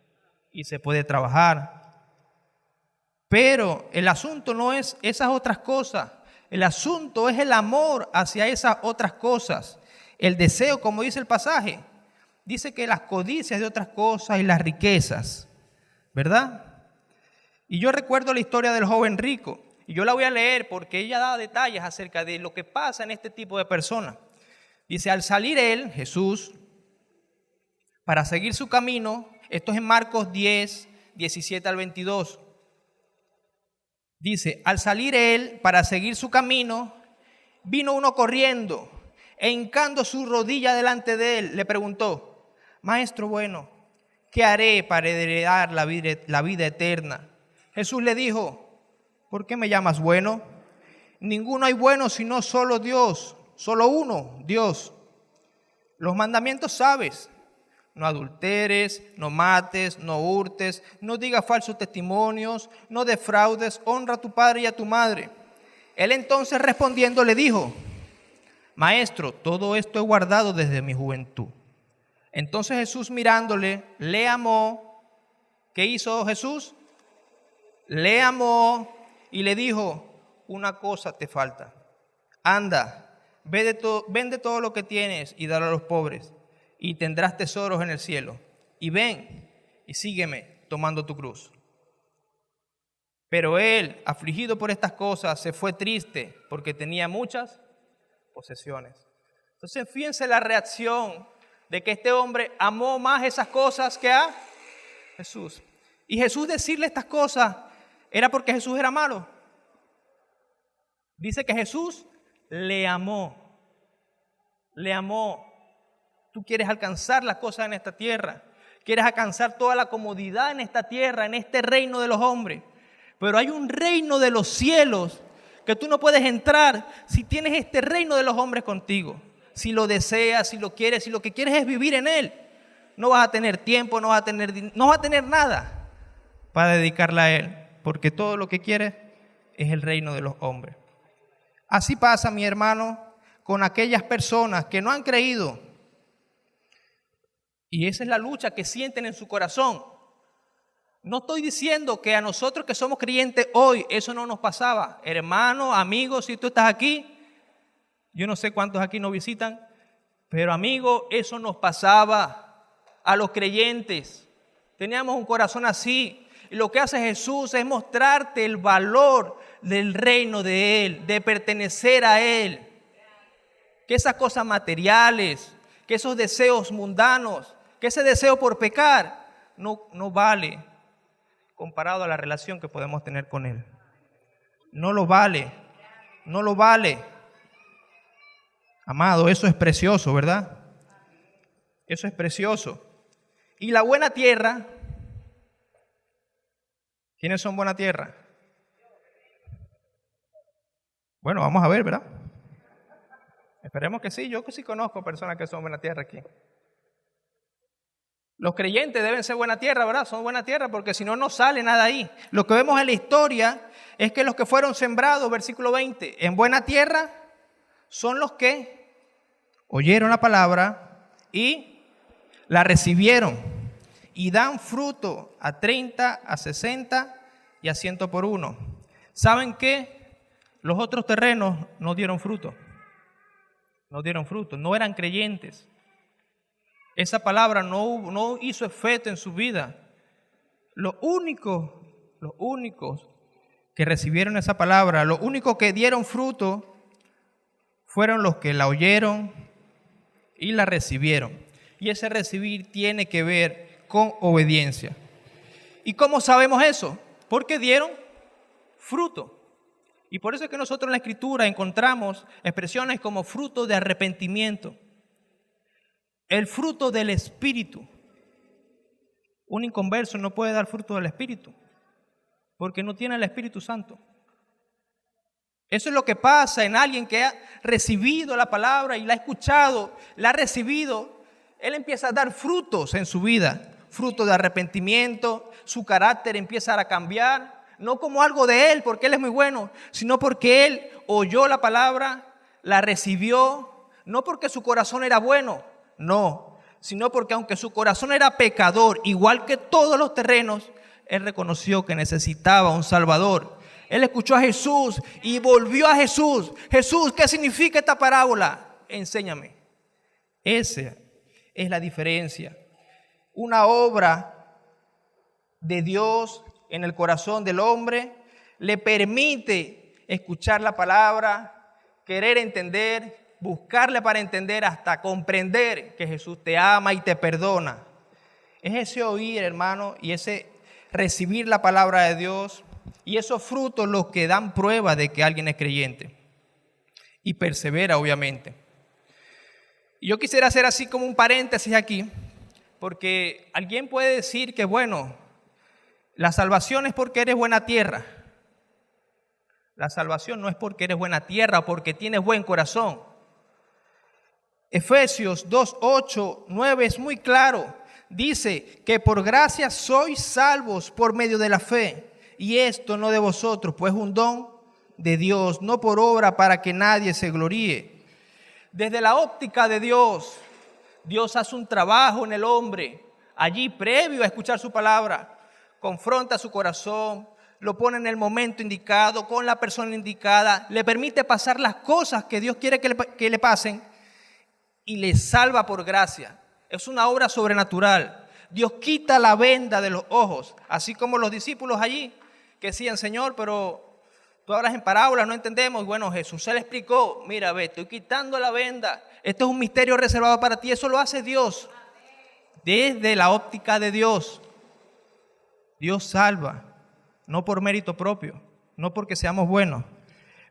Y se puede trabajar. Pero el asunto no es esas otras cosas. El asunto es el amor hacia esas otras cosas. El deseo, como dice el pasaje. Dice que las codicias de otras cosas y las riquezas. ¿Verdad? Y yo recuerdo la historia del joven rico. Y yo la voy a leer porque ella da detalles acerca de lo que pasa en este tipo de personas. Dice, al salir él, Jesús, para seguir su camino, esto es en Marcos 10, 17 al 22. Dice, al salir él para seguir su camino, vino uno corriendo e hincando su rodilla delante de él, le preguntó, Maestro bueno, ¿qué haré para heredar la vida eterna? Jesús le dijo, ¿por qué me llamas bueno? Ninguno hay bueno sino solo Dios, solo uno, Dios. Los mandamientos sabes, No adulteres, no mates, no hurtes, no digas falsos testimonios, no defraudes, honra a tu padre y a tu madre. Él entonces respondiendo le dijo: Maestro, todo esto he guardado desde mi juventud. Entonces Jesús mirándole, le amó. ¿Qué hizo Jesús? Le amó y le dijo: una cosa te falta. Anda, vende todo lo que tienes y dalo a los pobres, y tendrás tesoros en el cielo. Y ven y sígueme tomando tu cruz. Pero él, afligido por estas cosas, se fue triste porque tenía muchas posesiones. Entonces fíjense la reacción de que este hombre amó más esas cosas que a Jesús. Y Jesús decirle estas cosas era porque Jesús era malo. Dice que Jesús le amó. Le amó. Tú quieres alcanzar las cosas en esta tierra. Quieres alcanzar toda la comodidad en esta tierra, en este reino de los hombres. Pero hay un reino de los cielos que tú no puedes entrar si tienes este reino de los hombres contigo. Si lo deseas, si lo quieres, si lo que quieres es vivir en él. No vas a tener tiempo, no vas a tener nada para dedicarle a él. Porque todo lo que quieres es el reino de los hombres. Así pasa, mi hermano, con aquellas personas que no han creído. Y esa es la lucha que sienten en su corazón. No estoy diciendo que a nosotros que somos creyentes hoy eso no nos pasaba. Hermano, amigo, si tú estás aquí, yo no sé cuántos aquí nos visitan, pero amigo, eso nos pasaba a los creyentes. Teníamos un corazón así. Y lo que hace Jesús es mostrarte el valor del reino de Él, de pertenecer a Él. Que esas cosas materiales, que esos deseos mundanos, que ese deseo por pecar no vale comparado a la relación que podemos tener con Él. No lo vale, no lo vale. Amado, eso es precioso, ¿verdad? Eso es precioso. Y la buena tierra, ¿quiénes son buena tierra? Bueno, vamos a ver, ¿verdad? Esperemos que sí. Yo sí conozco personas que son buena tierra aquí. Los creyentes deben ser buena tierra, ¿verdad? Son buena tierra porque si no, no sale nada ahí. Lo que vemos en la historia es que los que fueron sembrados, versículo 20, en buena tierra son los que oyeron la palabra y la recibieron y dan fruto a 30, a 60 y a 100 por uno. ¿Saben qué? Los otros terrenos no dieron fruto. No dieron fruto, no eran creyentes. Esa palabra no hizo efecto en su vida. Los únicos que recibieron esa palabra, los únicos que dieron fruto fueron los que la oyeron y la recibieron. Y ese recibir tiene que ver con obediencia. ¿Y cómo sabemos eso? Porque dieron fruto. Y por eso es que nosotros en la Escritura encontramos expresiones como fruto de arrepentimiento. El fruto del Espíritu. Un inconverso no puede dar fruto del Espíritu porque no tiene el Espíritu Santo. Eso es lo que pasa en alguien que ha recibido la palabra y la ha escuchado, la ha recibido. Él empieza a dar frutos en su vida, fruto de arrepentimiento, su carácter empieza a cambiar, no como algo de él porque él es muy bueno, sino porque él oyó la palabra, la recibió, no porque su corazón era bueno, no, sino porque aunque su corazón era pecador, igual que todos los terrenos, él reconoció que necesitaba un Salvador. Él escuchó a Jesús y volvió a Jesús. Jesús, ¿qué significa esta parábola? Enséñame. Esa es la diferencia. Una obra de Dios en el corazón del hombre le permite escuchar la palabra, querer entender, buscarle para entender hasta comprender que Jesús te ama y te perdona. Es ese oír, hermano, y ese recibir la palabra de Dios y esos frutos los que dan prueba de que alguien es creyente y persevera, obviamente. Y yo quisiera hacer así como un paréntesis aquí, porque alguien puede decir que, bueno, la salvación es porque eres buena tierra. La salvación no es porque eres buena tierra o porque tienes buen corazón. Efesios 2, 8, 9 es muy claro dice que por gracia sois salvos por medio de la fe. Y esto no de vosotros, pues un don de Dios, no por obra para que nadie se gloríe. Desde la óptica de Dios, Dios hace un trabajo en el hombre, allí previo a escuchar su palabra, confronta su corazón, lo pone en el momento indicado, con la persona indicada, le permite pasar las cosas que Dios quiere que le pasen y le salva por gracia. Es una obra sobrenatural. Dios quita la venda de los ojos, así como los discípulos allí que decían, Señor, pero tú hablas en parábolas, no entendemos. Bueno, Jesús se le explicó, mira, ve, estoy quitando la venda. Esto es un misterio reservado para ti, eso lo hace Dios. Desde la óptica de Dios, Dios salva. No por mérito propio, no porque seamos buenos,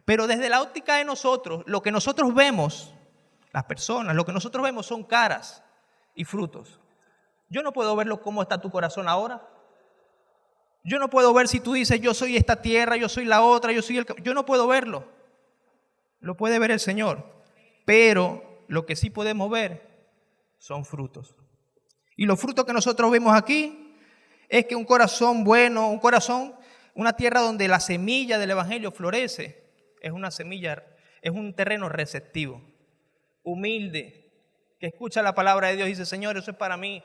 pero desde la óptica de nosotros, lo que nosotros vemos, las personas, lo que nosotros vemos son caras y frutos. Yo no puedo verlo cómo está tu corazón ahora. Yo no puedo ver si tú dices, yo soy esta tierra, yo soy la otra, yo no puedo verlo. Lo puede ver el Señor, pero lo que sí podemos ver son frutos. Y los frutos que nosotros vemos aquí es que un corazón bueno, una tierra donde la semilla del evangelio florece, es una semilla, es un terreno receptivo, humilde, que escucha la palabra de Dios y dice, Señor, eso es para mí.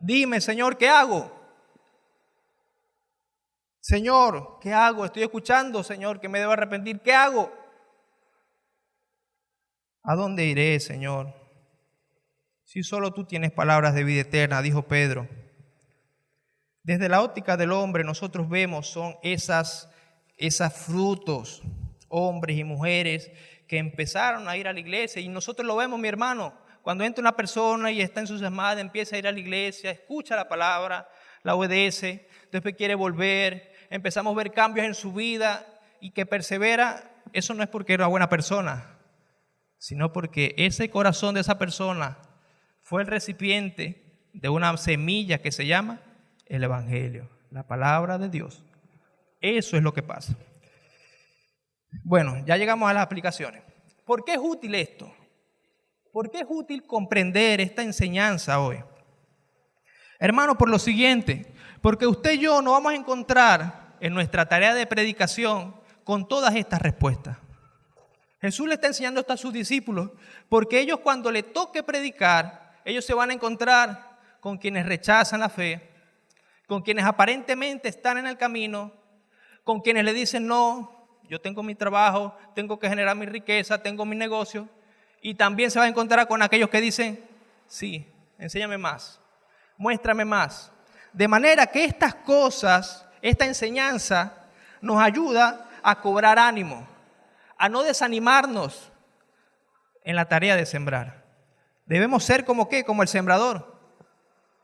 Dime, Señor, ¿qué hago? Señor, ¿qué hago? Estoy escuchando, Señor, que me debo arrepentir. ¿Qué hago? ¿A dónde iré, Señor? Si solo tú tienes palabras de vida eterna, dijo Pedro. Desde la óptica del hombre nosotros vemos son esas frutos, hombres y mujeres que empezaron a ir a la iglesia y nosotros lo vemos, mi hermano, cuando entra una persona y está entusiasmada, empieza a ir a la iglesia, escucha la palabra, la obedece, después quiere volver, empezamos a ver cambios en su vida y que persevera, eso no es porque era una buena persona, sino porque ese corazón de esa persona fue el recipiente de una semilla que se llama el evangelio, la palabra de Dios. Eso es lo que pasa. Bueno, ya llegamos a las aplicaciones. ¿Por qué es útil esto? ¿Por qué es útil comprender esta enseñanza hoy? Hermano, por lo siguiente, porque usted y yo nos vamos a encontrar en nuestra tarea de predicación con todas estas respuestas. Jesús le está enseñando esto a sus discípulos, porque ellos cuando le toque predicar, ellos se van a encontrar con quienes rechazan la fe, con quienes aparentemente están en el camino, con quienes le dicen, no, yo tengo mi trabajo, tengo que generar mi riqueza, tengo mi negocio. Y también se va a encontrar con aquellos que dicen, sí, enséñame más, muéstrame más. De manera que estas cosas, esta enseñanza nos ayuda a cobrar ánimo, a no desanimarnos en la tarea de sembrar. Debemos ser como ¿qué? Como el sembrador.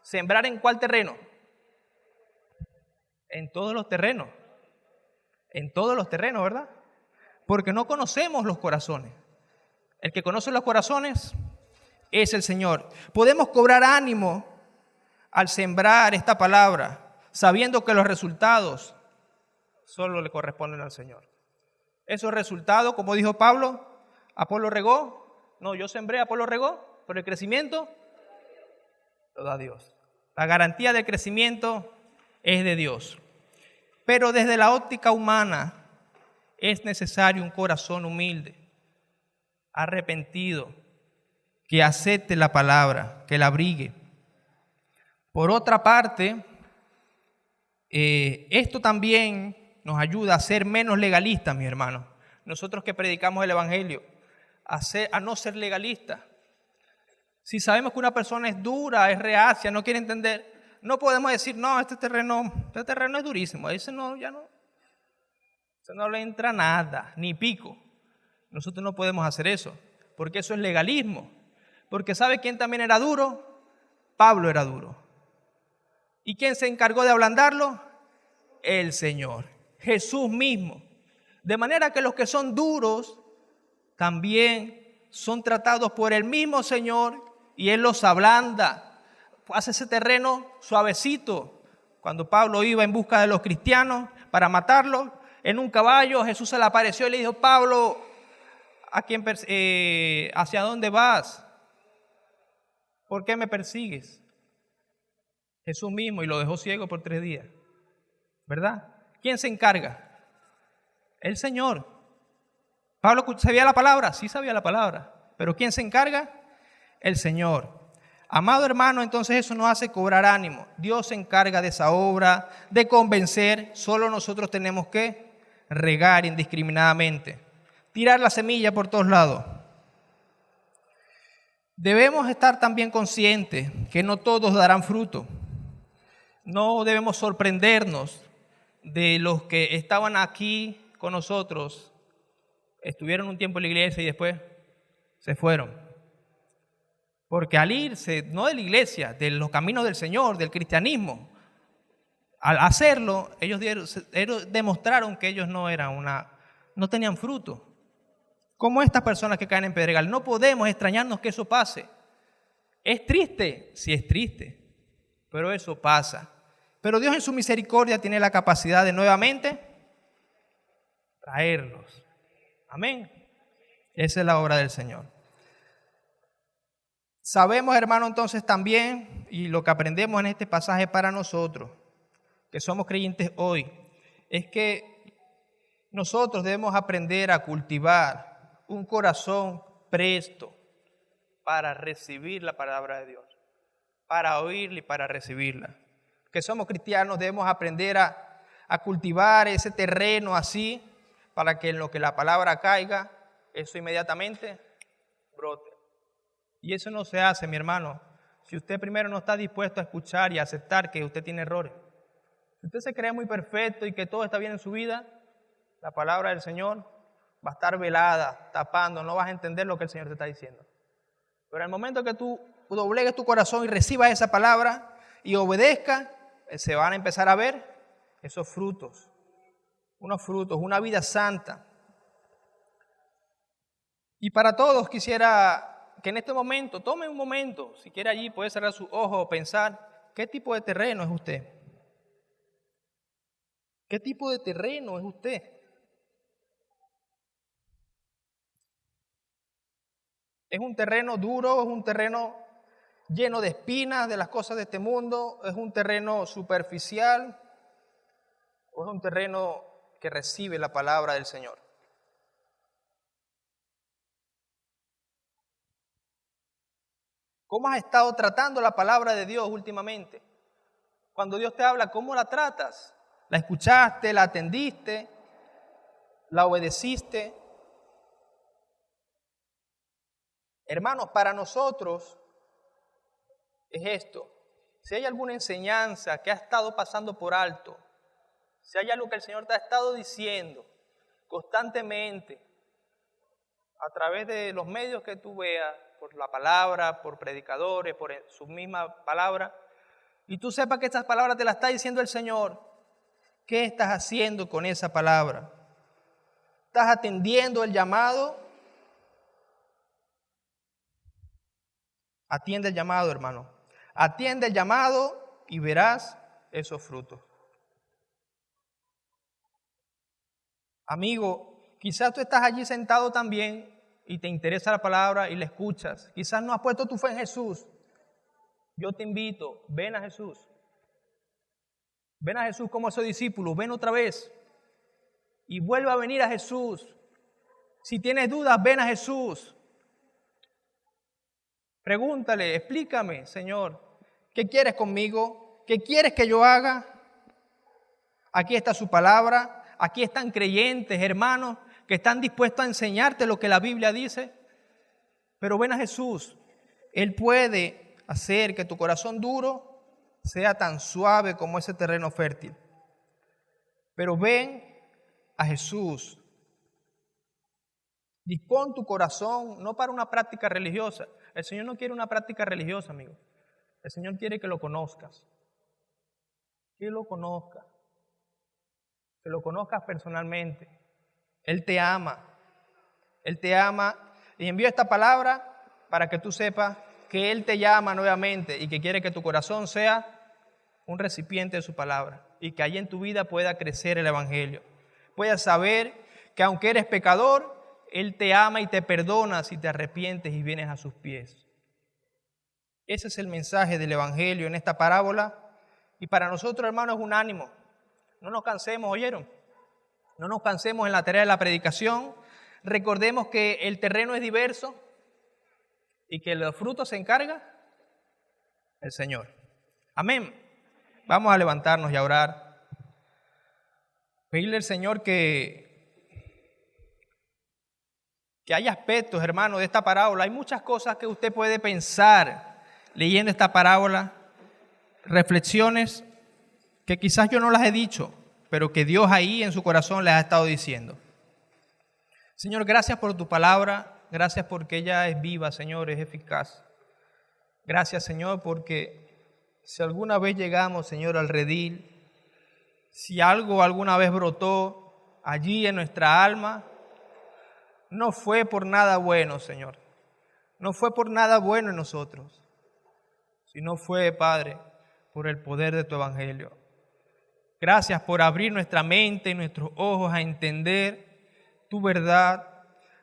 ¿Sembrar en cuál terreno? En todos los terrenos. En todos los terrenos, ¿verdad? Porque no conocemos los corazones. El que conoce los corazones es el Señor. Podemos cobrar ánimo al sembrar esta palabra, sabiendo que los resultados solo le corresponden al Señor. Esos resultados, como dijo Pablo, Apolo regó. No, yo sembré, Apolo regó, pero el crecimiento lo da Dios. La garantía del crecimiento es de Dios. Pero desde la óptica humana es necesario un corazón humilde, arrepentido, que acepte la palabra, que la abrigue. Por otra parte, esto también nos ayuda a ser menos legalistas, mis hermanos. Nosotros que predicamos el evangelio, a no ser legalistas. Si sabemos que una persona es dura, es reacia, no quiere entender, no podemos decir, no, este terreno es durísimo, ese no le entra nada, ni pico. Nosotros no podemos hacer eso, porque eso es legalismo. Porque ¿sabe quién también era duro? Pablo era duro. ¿Y quién se encargó de ablandarlo? El Señor, Jesús mismo. De manera que los que son duros también son tratados por el mismo Señor y Él los ablanda. Hace ese terreno suavecito. Cuando Pablo iba en busca de los cristianos para matarlos, en un caballo Jesús se le apareció y le dijo, Pablo, ¿hacia dónde vas? ¿Por qué me persigues? Jesús mismo, y lo dejó ciego por 3 días. ¿Verdad? ¿Quién se encarga? El Señor. ¿Pablo sabía la palabra? Sí sabía la palabra. ¿Pero quién se encarga? El Señor. Amado hermano, entonces eso nos hace cobrar ánimo. Dios se encarga de esa obra, de convencer. Solo nosotros tenemos que regar indiscriminadamente, tirar la semilla por todos lados. Debemos estar también conscientes que no todos darán fruto. No debemos sorprendernos de los que estaban aquí con nosotros, estuvieron un tiempo en la iglesia y después se fueron. Porque al irse, no de la iglesia, de los caminos del Señor, del cristianismo, al hacerlo, ellos demostraron que ellos no tenían fruto. Como estas personas que caen en Pedregal. No podemos extrañarnos que eso pase. ¿Es triste? Sí, es triste, pero eso pasa. Pero Dios en su misericordia tiene la capacidad de nuevamente traerlos. Amén. Esa es la obra del Señor. Sabemos, hermano, entonces también, y lo que aprendemos en este pasaje para nosotros, que somos creyentes hoy, es que nosotros debemos aprender a cultivar un corazón presto para recibir la palabra de Dios, para oírla y para recibirla. Que somos cristianos debemos aprender a cultivar ese terreno así, para que en lo que la palabra caiga, eso inmediatamente brote. Y eso no se hace, mi hermano, si usted primero no está dispuesto a escuchar y a aceptar que usted tiene errores. Si usted se cree muy perfecto y que todo está bien en su vida, la palabra del Señor va a estar velada, tapando, no vas a entender lo que el Señor te está diciendo. Pero en el momento que tú doblegues tu corazón y recibas esa palabra y obedezcas, se van a empezar a ver esos frutos, unos frutos, una vida santa. Y para todos quisiera que en este momento, tome un momento, si quiere allí puede cerrar sus ojos o pensar, ¿qué tipo de terreno es usted? ¿Qué tipo de terreno es usted? ¿Es un terreno duro? ¿Es un terreno lleno de espinas de las cosas de este mundo? ¿Es un terreno superficial? ¿O es un terreno que recibe la palabra del Señor? ¿Cómo has estado tratando la palabra de Dios últimamente? Cuando Dios te habla, ¿cómo la tratas? ¿La escuchaste? ¿La atendiste? ¿La obedeciste? Hermanos, para nosotros es esto. Si hay alguna enseñanza que ha estado pasando por alto, si hay algo que el Señor te ha estado diciendo constantemente a través de los medios que tú veas, por la palabra, por predicadores, por su misma palabra, y tú sepas que estas palabras te las está diciendo el Señor, ¿qué estás haciendo con esa palabra? ¿Estás atendiendo el llamado? Atiende el llamado, hermano. Atiende el llamado y verás esos frutos. Amigo, quizás tú estás allí sentado también y te interesa la palabra y la escuchas. Quizás no has puesto tu fe en Jesús. Yo te invito, ven a Jesús. Ven a Jesús como esos discípulos, ven otra vez. Y vuelve a venir a Jesús. Si tienes dudas, ven a Jesús. Pregúntale, explícame, Señor, ¿qué quieres conmigo? ¿Qué quieres que yo haga? Aquí está su palabra, aquí están creyentes, hermanos, que están dispuestos a enseñarte lo que la Biblia dice. Pero ven a Jesús, Él puede hacer que tu corazón duro sea tan suave como ese terreno fértil. Pero ven a Jesús. Dispón tu corazón no para una práctica religiosa. El Señor no quiere una práctica religiosa, amigo. El Señor quiere que lo conozcas. Que lo conozcas. Que lo conozcas personalmente. Él te ama. Él te ama y envió esta palabra para que tú sepas que Él te llama nuevamente y que quiere que tu corazón sea un recipiente de su palabra y que allí en tu vida pueda crecer el Evangelio. Puedas saber que aunque eres pecador, Él te ama y te perdona si te arrepientes y vienes a sus pies. Ese es el mensaje del Evangelio en esta parábola Y para nosotros, hermanos, es un ánimo. No nos cansemos, ¿oyeron? No nos cansemos en la tarea de la predicación. Recordemos que el terreno es diverso y que los frutos se encarga el Señor. Amén. Vamos a levantarnos y a orar. Pedirle al Señor que hay aspectos, hermanos, de esta parábola. Hay muchas cosas que usted puede pensar leyendo esta parábola. Reflexiones que quizás yo no las he dicho, pero que Dios ahí en su corazón les ha estado diciendo. Señor, gracias por tu palabra. Gracias porque ella es viva, Señor, es eficaz. Gracias, Señor, porque si alguna vez llegamos, Señor, al redil, si algo alguna vez brotó allí en nuestra alma, no fue por nada bueno, Señor. No fue por nada bueno en nosotros, sino fue, Padre, por el poder de tu evangelio. Gracias por abrir nuestra mente y nuestros ojos a entender tu verdad,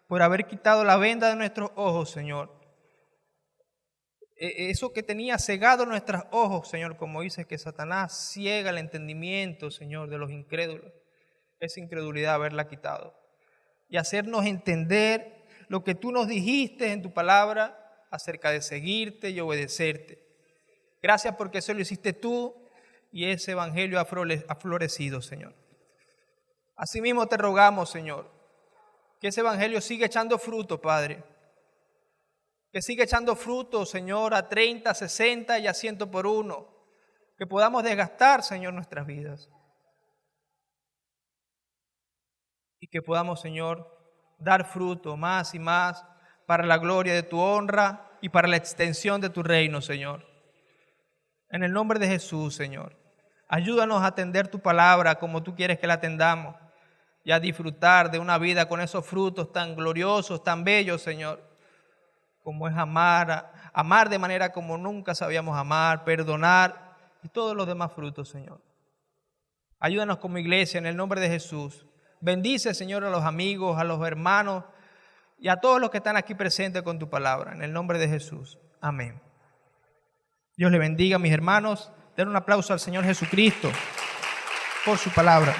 por haber quitado la venda de nuestros ojos, Señor. Eso que tenía cegado nuestros ojos, Señor, como dices que Satanás ciega el entendimiento, Señor, de los incrédulos. Esa incredulidad haberla quitado. Y hacernos entender lo que tú nos dijiste en tu palabra acerca de seguirte y obedecerte. Gracias porque eso lo hiciste tú y ese evangelio ha florecido, Señor. Asimismo te rogamos, Señor, que ese evangelio siga echando fruto, Padre. Que siga echando fruto, Señor, a 30, 60 y a 100 por uno. Que podamos desgastar, Señor, nuestras vidas. Y que podamos, Señor, dar fruto más y más para la gloria de tu honra y para la extensión de tu reino, Señor. En el nombre de Jesús, Señor, ayúdanos a atender tu palabra como tú quieres que la atendamos y a disfrutar de una vida con esos frutos tan gloriosos, tan bellos, Señor, como es amar de manera como nunca sabíamos amar, perdonar y todos los demás frutos, Señor. Ayúdanos como iglesia en el nombre de Jesús. Bendice, Señor, a los amigos, a los hermanos y a todos los que están aquí presentes con tu palabra. En el nombre de Jesús. Amén. Dios le bendiga, mis hermanos. Den un aplauso al Señor Jesucristo por su palabra.